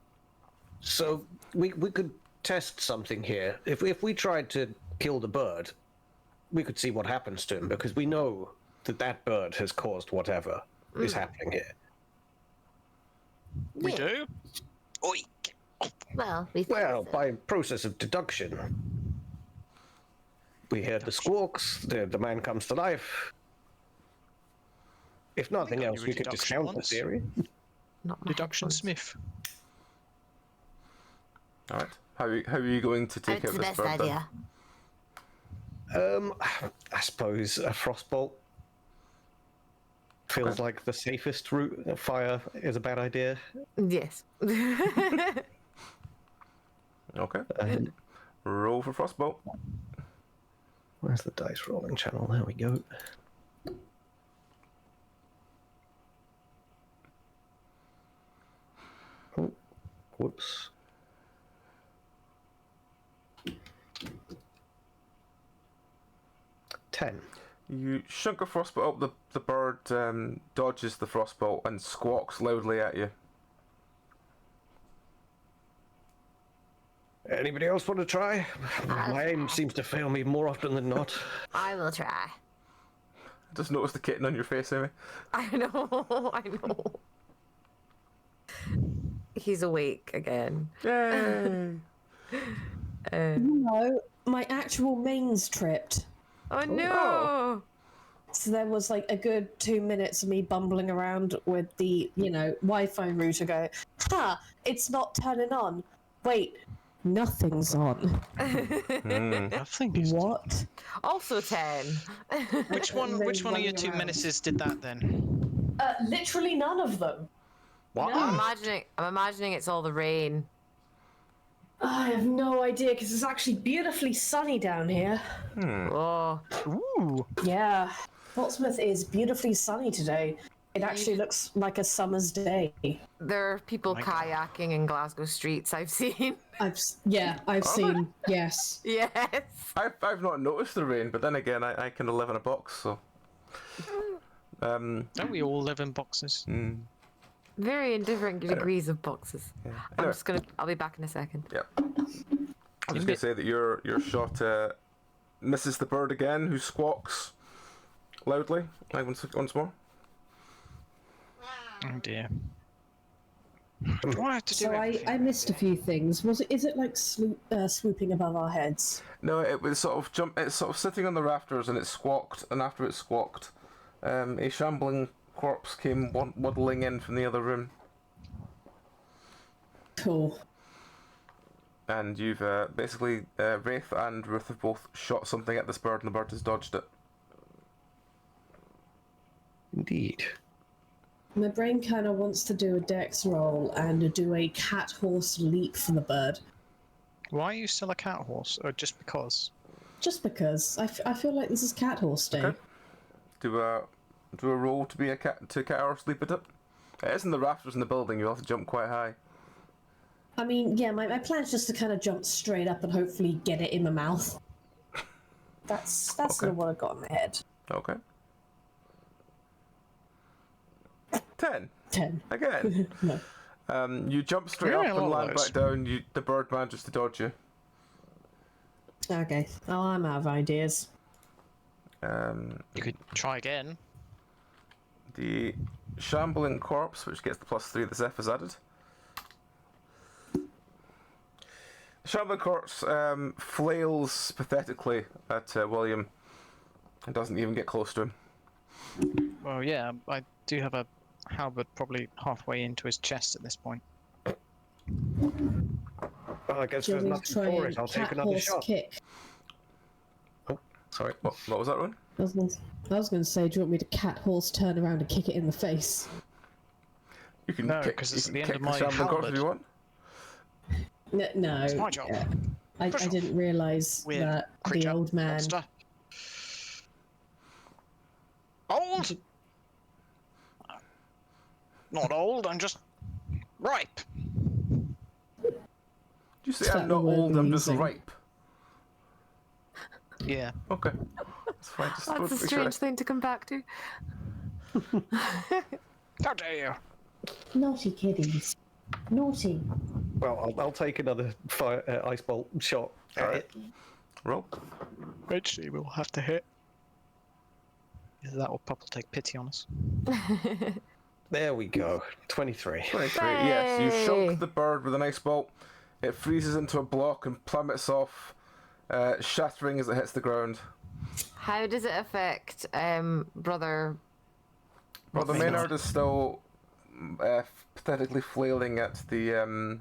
So we could test something here. If we tried to kill the bird, we could see what happens to him, because we know that bird has caused whatever is happening here. We do? Oi. Well, we think Well, so. by process of deduction. We heard the squawks, the man comes to life. If nothing got else, you a we could deduction discount the once. theory. Not my Deduction headphones. Smith. All right. How are you going to take It's out the this best bird then? idea. I suppose a frostbolt feels like the safest route. Fire is a bad idea. Yes. Okay. Um, Roll for frostbolt. Where's the dice rolling channel? There we go. Oh, whoops. Ten. You shunk a frostbolt up. The bird dodges the frostbolt and squawks loudly at you. Anybody else want to try? My aim seems to fail me more often than not. I will try. Just notice the kitten on your face, Amy. I know. I know. He's awake again. Yay! No, my actual mains tripped. Oh no! So there was like a good 2 minutes of me bumbling around with the, Wi-Fi router going, it's not turning on. Wait, nothing's on. I think it's... What? Also 10. Which one of your running two around. menaces did that then? Literally none of them. What? I'm imagining it's all the rain. I have no idea because it's actually beautifully sunny down here. Oh, Ooh. Yeah, Portsmouth is beautifully sunny today. It actually looks like a summer's day. there are people my God. kayaking in Glasgow streets. I've seen. I've seen. Yes. Yes. I've not noticed the rain, but then again, I kind of live in a box, so. Don't we all live in boxes? Very in different degrees of boxes. Anyway. I'll be back in a second. Yep. I'm just gonna say that your shot misses the bird again, who squawks loudly. Like once more. Oh dear. Do I have to do So everything? I missed a few things. Is it like swooping above our heads? No, it was sort of It's sort of sitting on the rafters, and it squawked. And after it squawked, a shambling corpse came waddling in from the other room. Cool. And you've basically Wraith and Ruth have both shot something at this bird, and the bird has dodged it. Indeed. My brain kind of wants to do a dex roll and do a cat horse leap for the bird. Why are you still a cat horse? Or just because? Just because I feel like this is cat horse day. Okay. Do a roll to be a cat or sleep it up. It is in the rafters in the building. You have to jump quite high. I mean, yeah, my plan is just to kind of jump straight up and hopefully get it in my mouth. That's Okay. sort of what I got in my head. Okay. 10 10. again. No. You jump straight Really up a and lot of land those. back down. The bird manages to dodge you. Okay. Oh, I'm out of ideas. You could try again. The shambling corpse, which gets the +3 the Zeph has added. The shambling corpse flails pathetically at William and doesn't even get close to him. Well, yeah, I do have a halberd probably halfway into his chest at this point. Well, I guess Do you there's want me to nothing try for and it. I'll take cat another horse shot. kick? Sorry. What was that one? I was going to say, do you want me to cat horse turn around and kick it in the face? You can No, kick, 'cause you it's can at the end kick of the my shambling corpse if halberd. you want. No. It's my job. I Push off. didn't realise Weird that the creature, old man. monster. Old? Not old, I'm just ripe. Did you say Is that I'm the not word old, we're I'm just using? ripe? Yeah. Okay. That's fine. Just That's a make sure. strange thing to come back to. How dare you? Naughty kiddies. Naughty. Well, I'll take another ice bolt shot at Alright. it. Roll. Eventually we'll have to hit. Either that or Pup will take pity on us. There we go. 23. 23. Yes, you Hey! shunk the bird with an ice bolt. It freezes into a block and plummets off shattering as it hits the ground. How does it affect brother? Brother Maynard is still pathetically flailing at the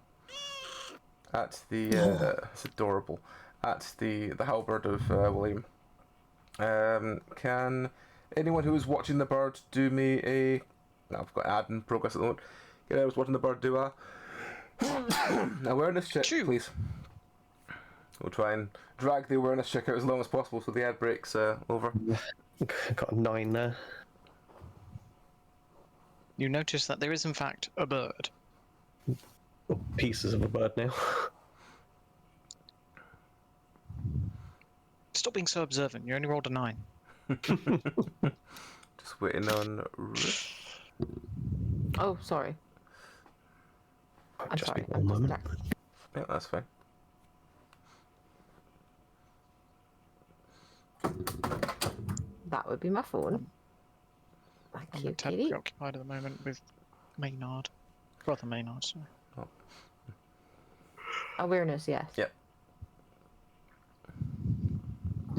it's adorable, at the halberd of William. Can anyone who is watching the bird do me a? No, I've got add in progress at the moment. Can anyone who's watching the bird do a awareness check, please? We'll try and drag the awareness check out as long as possible so the ad breaks over. Got a 9 there. You notice that there is in fact a bird. Pieces of a bird now. Stop being so observant. You only rolled a 9. Just waiting on Ruth. Oh, sorry. I'm Just sorry. be one moment. Yeah, that's fine. That would be my phone. Thank I'm you, a tad Katie. preoccupied at the moment with Maynard. Brother Maynard, sorry. Awareness, yes. Yep.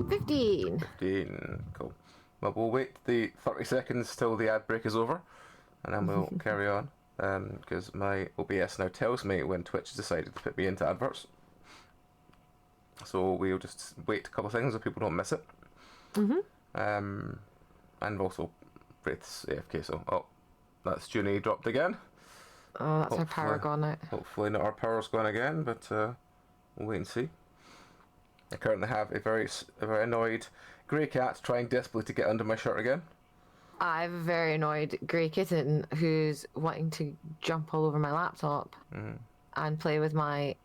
15. 15. Cool. Well, we'll wait the 30 seconds till the ad break is over, and then we'll carry on. Because my OBS now tells me when Twitch has decided to put me into adverts. So we'll just wait a couple of seconds so people don't miss it. And also Wraith's AFK, so that's Junie dropped again. Oh, that's our Hopefully- power gone out. Hopefully not our power's gone again, but we'll wait and see. I currently have a very annoyed grey cat trying desperately to get under my shirt again. I have a very annoyed grey kitten who's wanting to jump all over my laptop and play with my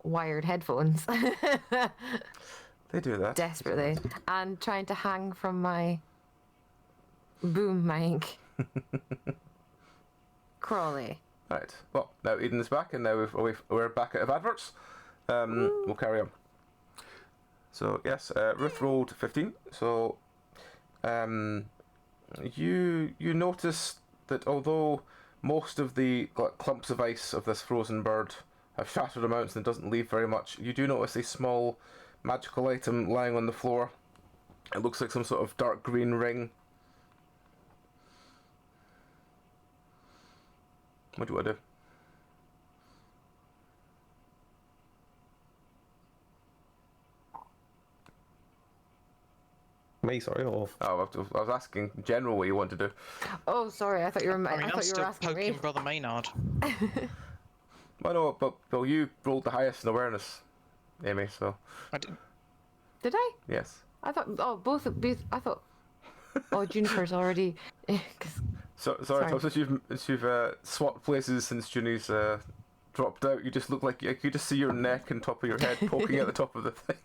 wired headphones They do that. desperately and trying to hang from my boom mic. Crawley. Right. Well, now Eden is back, and now we're back out of adverts. We'll carry on. So yes, Ruth rolled 15. So you notice that although most of the clumps of ice of this frozen bird have shattered amounts and doesn't leave very much, you do notice a small magical item lying on the floor. It looks like some sort of dark green ring. What do you want to do? Me, sorry, or Oh, I was asking in general what you want to do. Oh, sorry. I thought you were. I mean, I I'm thought you were still asking poking me. Brother Maynard. Well, no, but Bill, you rolled the highest in awareness, Amy. So I didn't. Did I? yes. I thought. Oh, both. I thought. Oh, Juniper's already. 'Cause Sorry, Sorry. Tom, since you've swapped places since Junie's dropped out, you just look like you could just see your neck and top of your head poking at the top of the thing.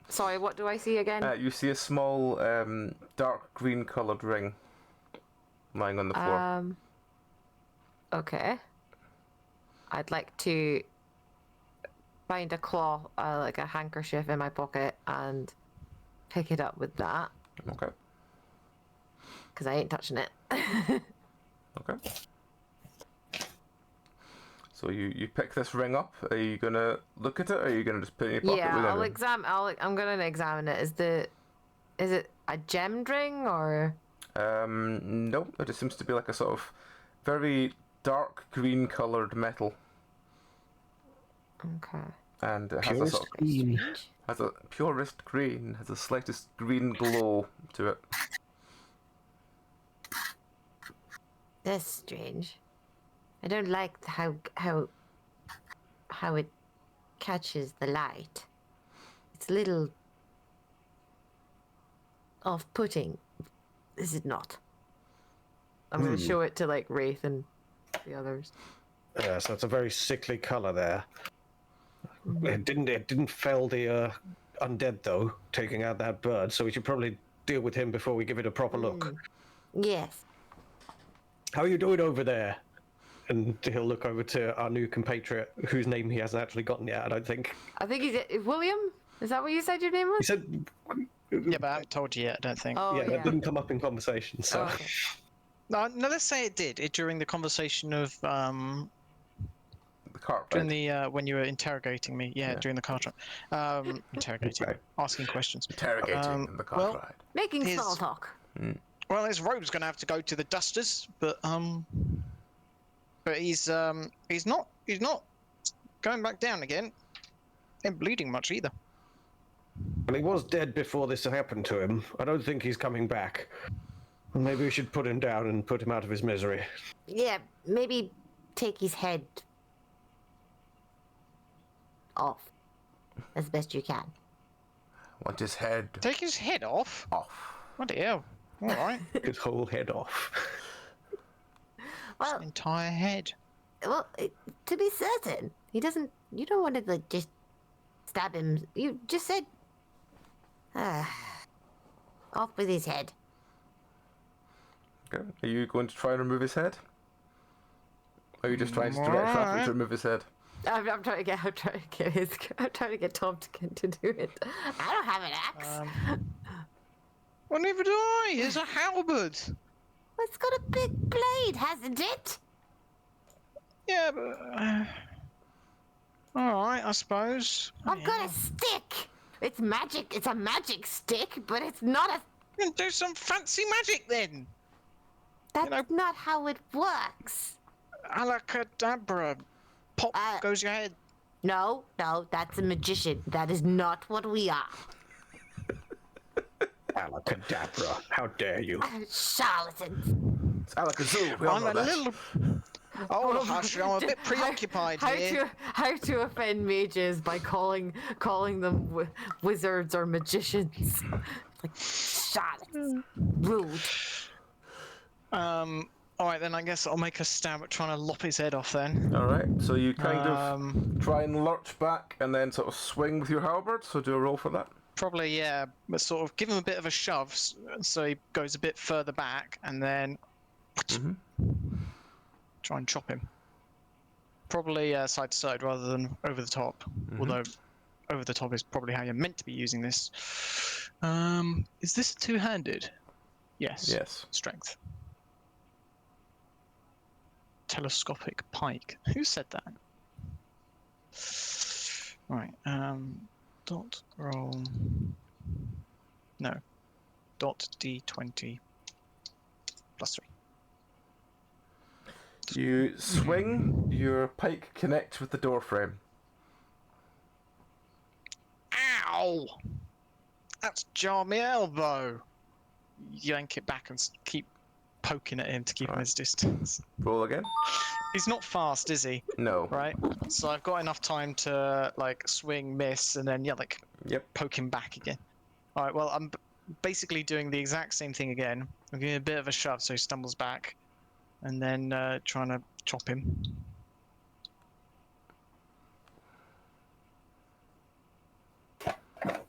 Sorry. What do I see again? You see a small dark green coloured ring lying on the floor. Okay. I'd like to find a claw, like a handkerchief in my pocket, and pick it up with that, Okay. because I ain't touching it. Okay. So you pick this ring up. Are you gonna look at it, or are you gonna just put it in your pocket? Yeah, with I'll it? I'm gonna examine it. Is it a gemmed ring or? No, it just seems to be like a sort of very dark green coloured metal, Okay. and it has a purest sort of, green. has a purest green, has the slightest green glow to it. That's strange. I don't like how it catches the light. It's a little off-putting. Is it not? I'm gonna show it to like Wraith and the others. Yeah, so it's a very sickly colour there. It didn't fell the undead though, taking out that bird. So we should probably deal with him before we give it a proper look. Yes. How are you doing over there? And he'll look over to our new compatriot, whose name he hasn't actually gotten yet. I don't think. I think he's William. Is that what you said your name He was? said, Yeah, but I haven't told you yet, I don't think. Oh yeah, yeah. that didn't come up in conversation. So Oh, okay. No, let's say it did. During the conversation of The cart During ride. the when you were interrogating me, during the cart ride, interrogating, Right. asking questions. Interrogating in the cart well, ride. Making His- small talk. Well, his robe's gonna have to go to the dusters, but he's not going back down again. Ain't bleeding much either. And he was dead before this happened to him. I don't think he's coming back. Maybe we should put him down and put him out of his misery. Yeah, maybe take his head off as best you can. Want his head Take his head off. off. What the hell? All right, His whole head off. Well, entire head. well, to be certain, he doesn't. You don't want to like just stab him. You just said, off with his head. Okay. Are you going to try and remove his head? Or are you just trying to direct traffic Alright. to remove his head? I'm trying to get Tom to do it. I don't have an axe. Well, neither do I. It's a halberd. It's got a big blade, hasn't it? Yeah, but all right, I suppose. I've got a stick. It's magic. It's a magic stick, but it's not a. You can do some fancy magic then. That's not how it works. Alakadabra. Pop goes your head. No, that's a magician. That is not what we are. Alakadabra. How dare you? Charlatans. It's Alakazoo. We all I'm know a that. little. Oh, hush! I'm a bit preoccupied here. How to offend mages by calling them wizards or magicians? Like charlatans. Rude. All right, then I guess I'll make a stab at trying to lop his head off then. Alright, so you kind of try and lurch back and then sort of swing with your halberd, so do a roll for that. Probably, yeah, but sort of give him a bit of a shove so he goes a bit further back and then try and chop him. Probably side to side rather than over the top, although over the top is probably how you're meant to be using this. Is this two-handed? Yes. Yes. Strength. Telescopic pike. Who said that? Right. Dot roll. No. Dot d20 plus 3. You swing, your pike connects with the door frame. Ow! That's jarred my elbow. Yank it back and keep poking at him to keep him his distance. Roll again. He's not fast, is he? No. Right. So I've got enough time to like swing, miss, and then poke him back again. All right. Well, I'm basically doing the exact same thing again. I'm giving a bit of a shove so he stumbles back, and then trying to chop him.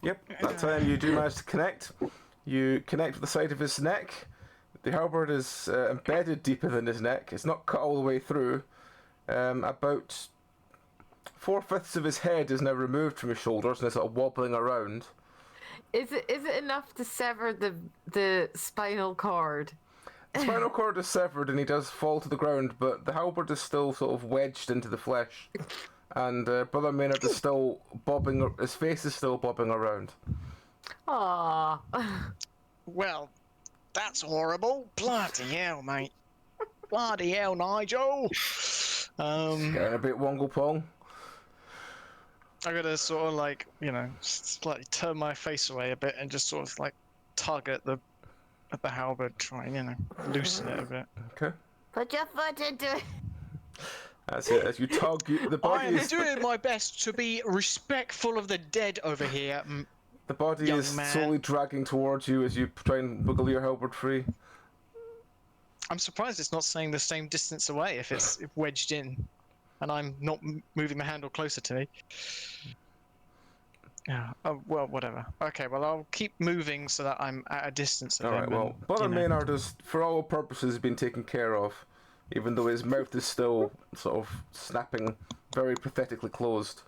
Yep, that time you do manage to connect. You connect with the side of his neck. The halberd is embedded deeper than his neck. It's not cut all the way through. About 4/5 of his head is now removed from his shoulders and is sort of wobbling around. Is it enough to sever the spinal cord? The spinal cord is severed and he does fall to the ground, but the halberd is still sort of wedged into the flesh. And Brother Maynard is still bobbing, his face is still bobbing around. Aww. Well, that's horrible. Bloody hell, mate. Bloody hell, Nigel. Getting a bit wongle pong. I gotta sort of like, slightly turn my face away a bit and just sort of like tug at the halberd, try and, loosen it a bit. Okay. Put your foot into it. That's it. As you tug, the I body am is doing my best to be respectful of the dead over here. the body young is man. slowly dragging towards you as you try and wiggle your halberd free. I'm surprised it's not staying the same distance away if it's wedged in, and I'm not moving the handle closer to me. Yeah. Oh, well, whatever. Okay. Well, I'll keep moving so that I'm at a distance of All him. right. Well, and, Brother Maynard is, for all purposes, been taken care of, even though his mouth is still sort of snapping, very pathetically closed.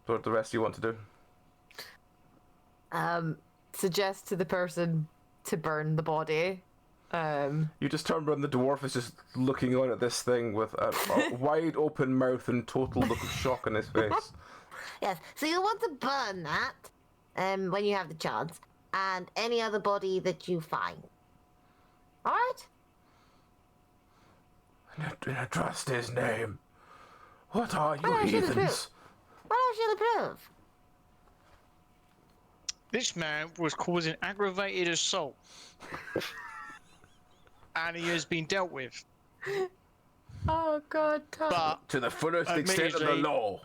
What the rest you want to do? Suggest to the person to burn the body You just turn around, the dwarf is just looking on at this thing with a wide open mouth and total look of shock on his face. Yes, so you'll want to burn that when you have the chance, and any other body that you find. Alright? And I trust his name. What are you, What else should I heathens? What else shall I prove? This man was causing aggravated assault. And he has been dealt with. Oh God, Tom. But To the fullest extent of the Admittedly- law.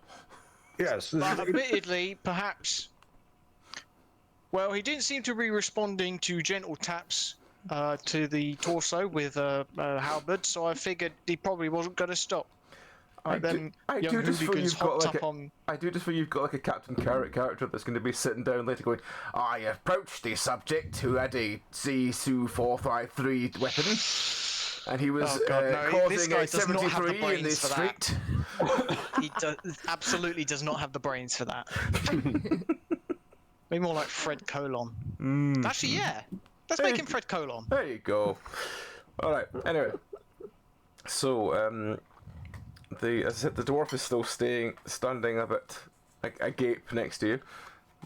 Yes. But admittedly, perhaps. Well, he didn't seem to be responding to gentle taps to the torso with a halberd, so I figured he probably wasn't going to stop. I Then do young just feel hooligans you've got hopped like up a, on. I do just feel you've got like a Captain Carrot character that's going to be sitting down later going, I approached the subject who had a C-453 weapon, and he was Oh, God, no, this causing guy a does not have the 73 in the brains for that. street. He absolutely does not have the brains for that. Maybe more like Fred Colon. Actually, yeah. Let's make him Fred Colon. There you go. All right. Anyway, so as I said, the dwarf is still standing a bit agape next to you.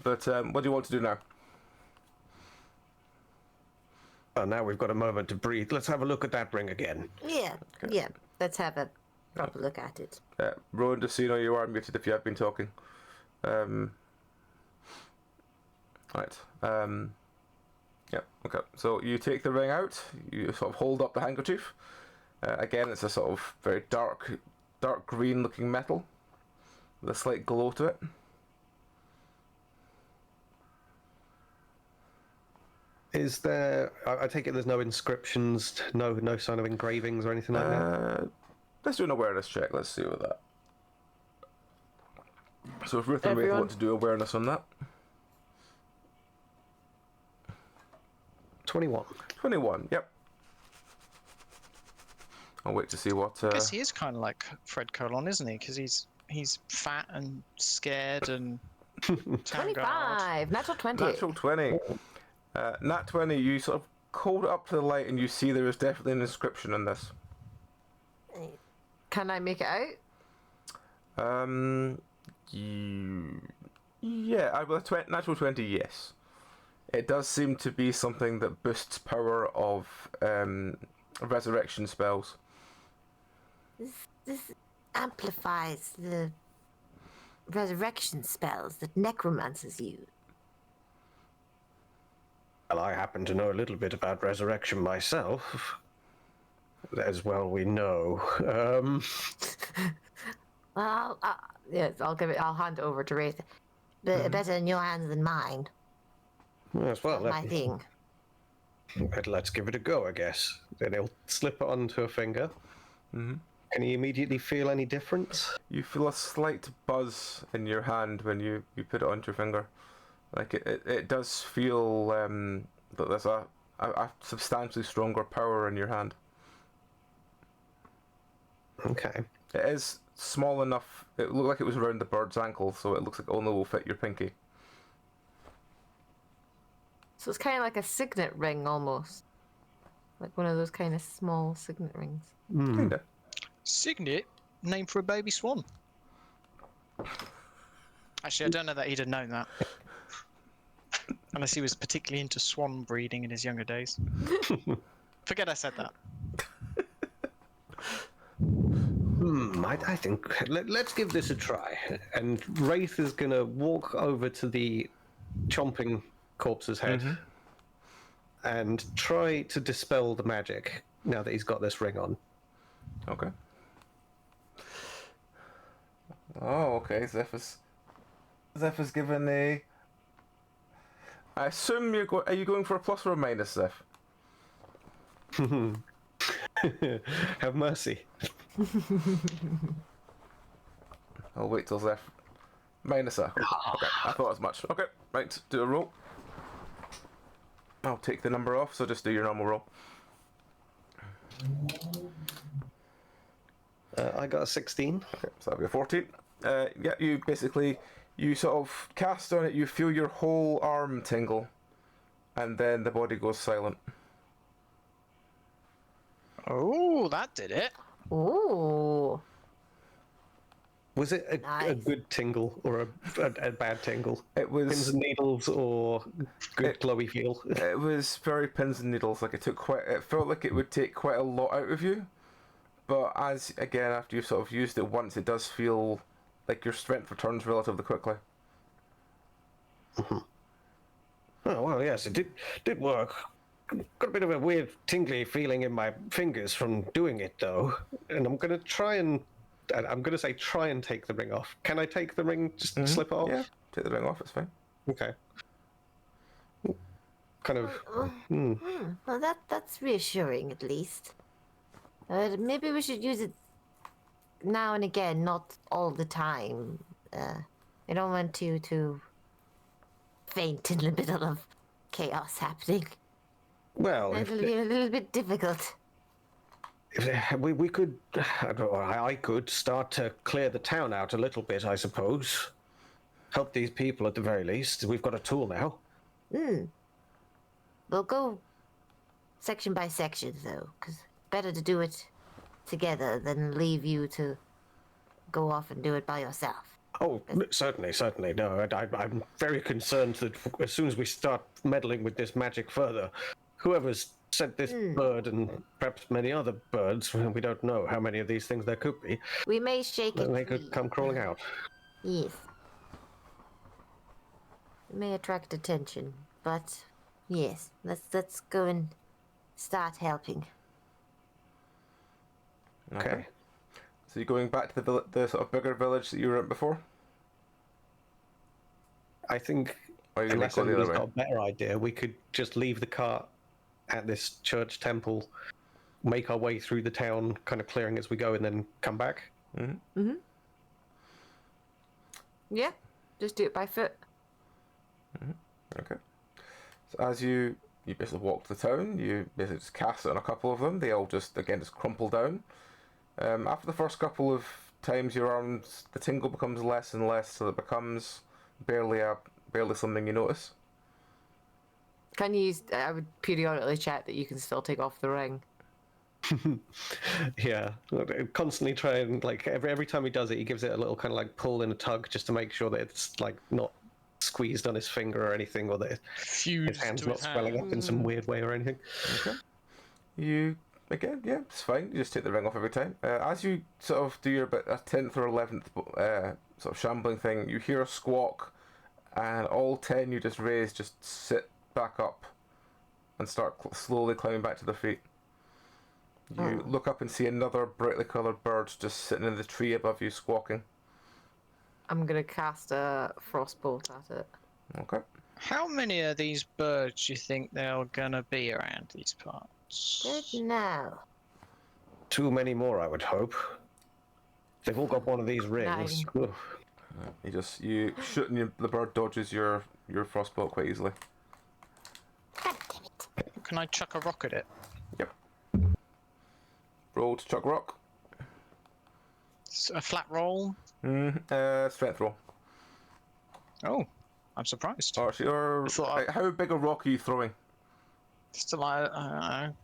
But what do you want to do now? Oh, now we've got a moment to breathe. Let's have a look at that ring again. Yeah, yeah. Let's have a proper look at it. Rowan, just so you know, you are muted if you have been talking. Right. Yeah. Okay. So you take the ring out. You sort of hold up the handkerchief. Again, it's a sort of very dark green-looking metal with a slight glow to it. Is there? I take it there's no inscriptions, no sign of engravings or anything like that. Let's do an awareness check. Let's see with that. So if Ruth and Wraith want to do awareness on that. 21. 21. Yep. I'll wait to see what. I guess he is kind of like Fred Colon, isn't he? Because he's fat and scared and. 25. Natural 20. Natural 20. Nat 20, you sort of hold it up to the light and you see there is definitely an inscription on this. Can I make it out? Yeah, with a natural 20, yes. It does seem to be something that boosts power of resurrection spells. This amplifies the resurrection spells that necromancers use. Well, I happen to know a little bit about resurrection myself. As well we know. Well, yes, I'll hand it over to Wraith. Better in your hands than mine. Yes, well, My thing. let's give it a go, I guess. Then he'll slip it onto a finger. Mm-hmm. Can you immediately feel any difference? You feel a slight buzz in your hand when you put it onto your finger. Like it does feel that there's a substantially stronger power in your hand. Okay. It is small enough. It looked like it was around the bird's ankle, so it looks like it only will fit your pinky. So it's kind of like a signet ring almost. Like one of those kind of small signet rings. Kinda. Signet, name for a baby swan. Actually, I don't know that he'd have known that. Unless he was particularly into swan breeding in his younger days. Forget I said that. I think let's give this a try. And Wraith is going to walk over to the chomping corpse's head and try to dispel the magic now that he's got this ring on. Okay. Oh, okay. Zephyr's given a. I assume are you going for a plus or a minus, Zeph? Have mercy. I'll wait till Zeph. Minus a. Okay, I thought as much. Okay, right, do a roll. I'll take the number off, so just do your normal roll. I got a 16. Okay, so that'll be a 14. Yeah, you sort of cast on it, you feel your whole arm tingle, and then the body goes silent. Oh, that did it. Ooh. Was it a Nice. good tingle or a bad tingle? It Pins was. and needles or good It- glowy feel? It was very pins and needles. Like it felt like it would take quite a lot out of you. But after you've sort of used it once, it does feel like your strength returns relatively quickly. Oh, well, yes, it did work. Got a bit of a weird tingly feeling in my fingers from doing it, though. And I'm going to try and take the ring off. Can I take the ring, just slip it off? Yeah, take the ring off. It's fine. Okay. Kind of. Well, that's reassuring at least. Maybe we should use it now and again, not all the time. I don't want you to faint in the middle of chaos happening. Well, It'll be a little bit difficult. we could. I could start to clear the town out a little bit, I suppose. Help these people at the very least. We've got a tool now. We'll go section by section, though, because better to do it together than leave you to go off and do it by yourself. Oh, certainly. No, I'm very concerned that as soon as we start meddling with this magic further, whoever's sent this bird and perhaps many other birds, we don't know how many of these things there could be, We may shake it. they could come crawling out. Yes. It may attract attention, but yes, let's go and start helping. Okay. So you're going back to the sort of bigger village that you were at before? I think, Or are you going unless to go the anybody's other got way? a better idea, we could just leave the cart at this church temple, make our way through the town, kind of clearing as we go, and then come back. Yeah, just do it by foot. Okay. So as you basically walk to the town, you basically just cast it on a couple of them. They all just crumple down. After the first couple of times your arms, the tingle becomes less and less, so it becomes barely something you notice. Can you use, I would periodically check that you can still take off the ring. Yeah, constantly try and like every time he does it, he gives it a little kind of like pull and a tug just to make sure that it's like not squeezed on his finger or anything, or that Fused his hand's to not his swelling hand. up in some weird way or anything. Okay. You again, yeah, it's fine. You just take the ring off every time. As you sort of do your bit, a 10th or 11th sort of shambling thing, you hear a squawk, and all 10 you just raise just sit back up and start slowly climbing back to their feet. You look up and see another brightly coloured bird just sitting in the tree above you, squawking. I'm gonna cast a frostbolt at it. Okay. How many of these birds do you think there are gonna be around these parts? Good now. Too many more, I would hope. They've all got one of these rings. 9. Ugh. You shoot and the bird dodges your frostbolt quite easily. God damn it. Can I chuck a rock at it? Yep. Roll to chuck rock. A flat roll? Strength roll. Oh, I'm surprised. Or thought how big a rock are you throwing? Just like, I don't know,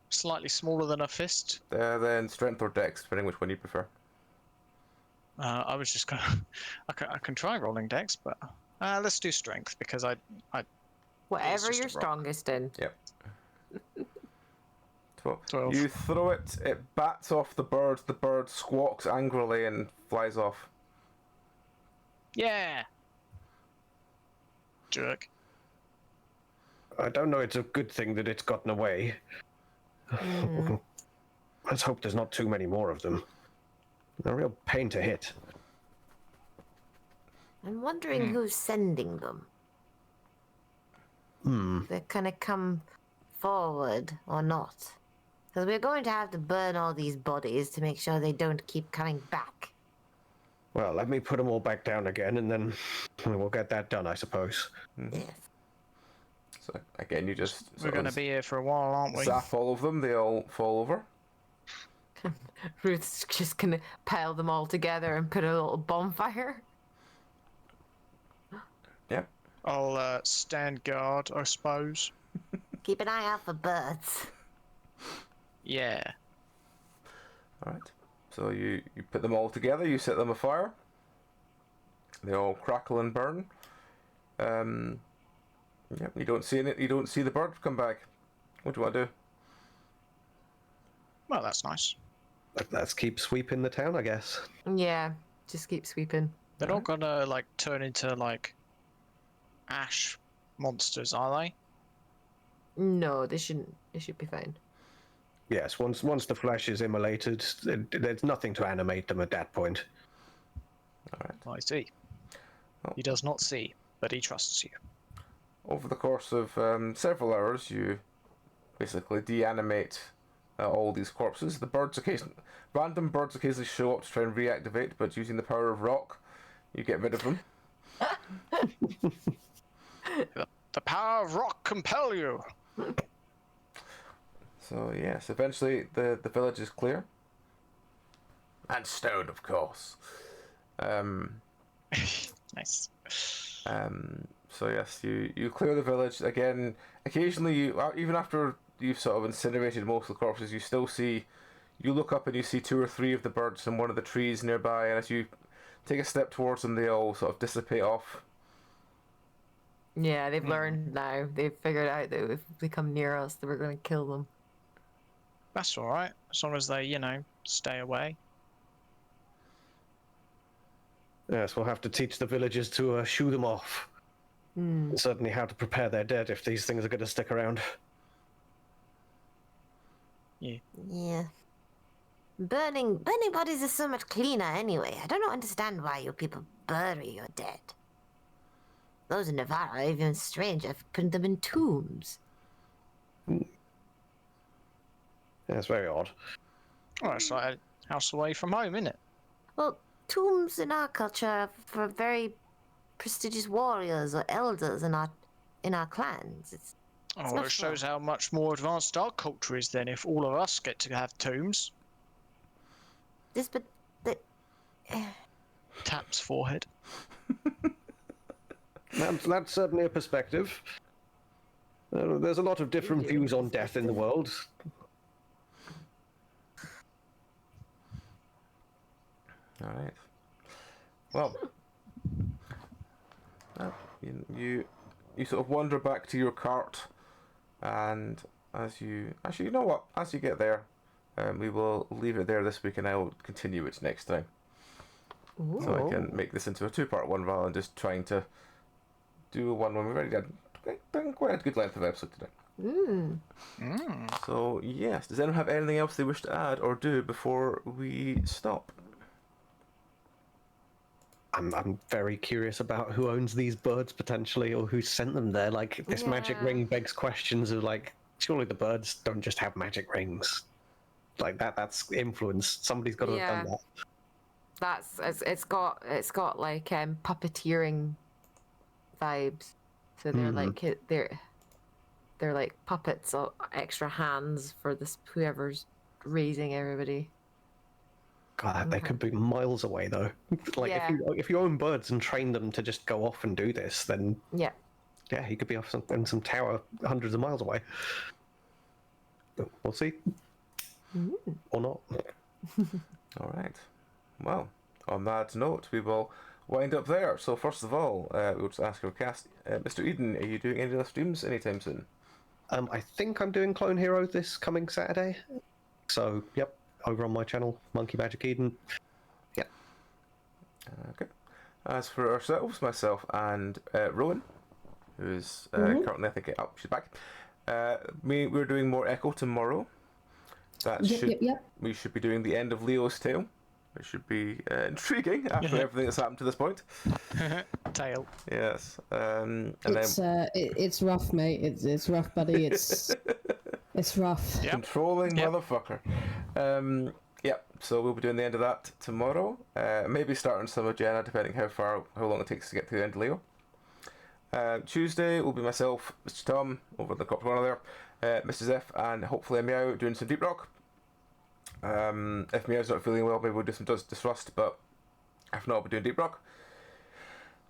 slightly smaller than a fist. Then strength or dex, depending which one you prefer. I was just gonna. I can try rolling dex, but let's do strength because I Whatever just you're a rock. strongest in. Yep. 12. You throw it, it bats off the bird squawks angrily and flies off. Yeah. Jerk. I don't know. It's a good thing that it's gotten away. Let's hope there's not too many more of them. A real pain to hit. I'm wondering who's sending them. They kind of come forward or not. Because we're going to have to burn all these bodies to make sure they don't keep coming back. Well, let me put them all back down again, and then we'll get that done, I suppose. Yes. So again, you just We're sort gonna of be here for a while, aren't we? zap all of them. They all fall over. Ruth's just gonna pile them all together and put a little bonfire. Yep. I'll stand guard, I suppose. Keep an eye out for birds. Yeah. All right. So you put them all together. You set them afire. They all crackle and burn. Yep. You don't see it. You don't see the bird come back. What do you want to do? Well, that's nice. Let's keep sweeping the town, I guess. Yeah, just keep sweeping. They're not gonna like turn into like ash monsters, are they? No, they shouldn't. They should be fine. Yes, once the flesh is immolated, there's nothing to animate them at that point. All right. I see. Oh. He does not see, but he trusts you. Over the course of several hours, you basically deanimate all these corpses. Random birds occasionally show up to try and reactivate, but using the power of rock, you get rid of them. The power of rock compel you. So yes, eventually the village is clear. And stone, of course. Nice. So yes, you clear the village again. Occasionally, even after you've sort of incinerated most of the corpses, you still see. You look up and you see 2 or 3 of the birds in one of the trees nearby, and as you take a step towards them, they all sort of dissipate off. Yeah, they've learned now. They've figured out that if they come near us, that we're going to kill them. That's all right, as long as they, stay away. Yes, we'll have to teach the villagers to shoo them off. And certainly how to prepare their dead if these things are going to stick around. Yeah. Burning bodies is so much cleaner anyway. I don't understand why you people bury your dead. Those in Navarra are even strange. I've put them in tombs. Yeah, it's very odd. Well, it's like a house away from home, isn't it? Well, tombs in our culture are for very prestigious warriors or elders in our clans. It's Oh, not it shows fun. how much more advanced our culture is then if all of us get to have tombs. This, but the, Taps forehead. That's certainly a perspective. There's a lot of different views on death in the world. All right. Well, you sort of wander back to your cart, and you know what? As you get there, we will leave it there this week, and I'll continue it next time. Ooh. So I can make this into a 2-part one rather than just trying to do a one when we've already done quite a good length of episode today. So yes, does anyone have anything else they wish to add or do before we stop? I'm very curious about who owns these birds potentially, or who sent them there. Like, this magic Yeah. ring begs questions of, like, surely the birds don't just have magic rings. Like, that's influence. Somebody's got to have done that. It's got like puppeteering vibes. So they're like they're like puppets or extra hands for this whoever's raising everybody. God, they could be miles away though. Like, Yeah. if you own birds and train them to just go off and do this, then Yeah. yeah, he could be off in some tower hundreds of miles away. But we'll see. Or not. All right. Well, on that note, we will wind up there. So first of all, we'll just ask our cast, Mr. Eden, are you doing any other streams anytime soon? I think I'm doing Clone Hero this coming Saturday. So, yep, over on my channel, Monkey Magic Eden. Yeah. Okay. As for ourselves, myself and Rowan, who's currently, I think, she's back. We're doing more Echo tomorrow. Yep. We should be doing the end of Leo's Tale. It should be intriguing after everything that's happened to this point. Tail. Yes. And It's rough, mate. It's rough, buddy. It's rough. Yep. controlling Yep. motherfucker. Yep. So we'll be doing the end of that tomorrow. Maybe starting some of Jenna, depending how long it takes to get to the end of Leo. Tuesday will be myself, Mr. Tom, over in the corner corner there, Mrs. F, and hopefully a Meow doing some Deep Rock. If Meow's not feeling well, maybe we'll do some Disrust, but if not, I'll be doing Deep Rock.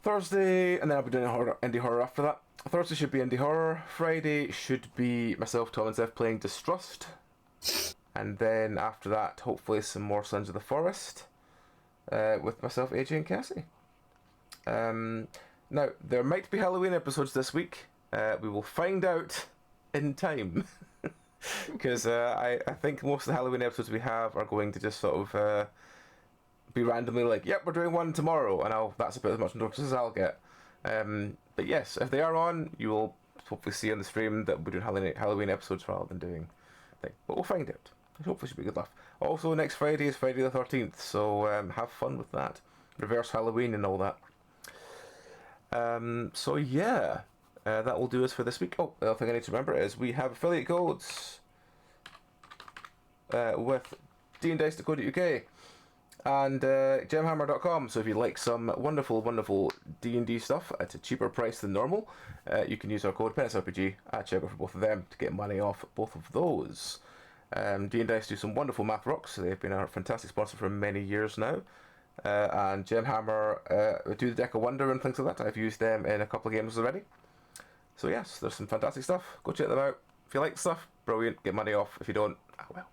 Thursday, and then I'll be doing indie horror after that. Thursday should be indie horror. Friday should be myself, Tom, and Zeph playing Distrust. And then after that, hopefully some more Sons of the Forest with myself, AJ, and Cassie. Now, there might be Halloween episodes this week. We will find out in time. Because I think most of the Halloween episodes we have are going to just sort of be randomly like, yep, we're doing one tomorrow, and that's about as much notice as I'll get. But yes, if they are on, you will hopefully see on the stream that we're doing Halloween episodes rather than doing thing. But we'll find out. Hopefully, it should be good laugh. Also, next Friday is Friday the 13th, so have fun with that. Reverse Halloween and all that. So yeah, that will do us for this week. Oh, the other thing I need to remember is we have affiliate codes with dndice.co.uk and gemhammer.com. So if you like some wonderful D&D stuff at a cheaper price than normal, you can use our code PenaceRPG at checkout for both of them to get money off both of those. D&Dice do some wonderful math rocks. They've been our fantastic sponsor for many years now. And Gemhammer do the Deck of Wonder and things like that. I've used them in a couple of games already. So yes, there's some fantastic stuff. Go check them out. If you like stuff, brilliant. Get money off. If you don't, oh well.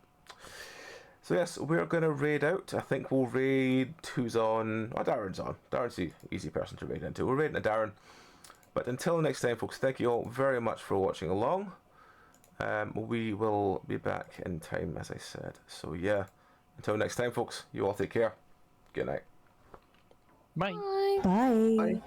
So yes, we're going to raid out. I think we'll raid who's on. Oh, Darren's on. Darren's the easy person to raid into. We're raiding at Darren. But until next time, folks, thank you all very much for watching along. We will be back in time, as I said. So yeah, until next time, folks, you all take care. Good night. Bye. Bye. Bye.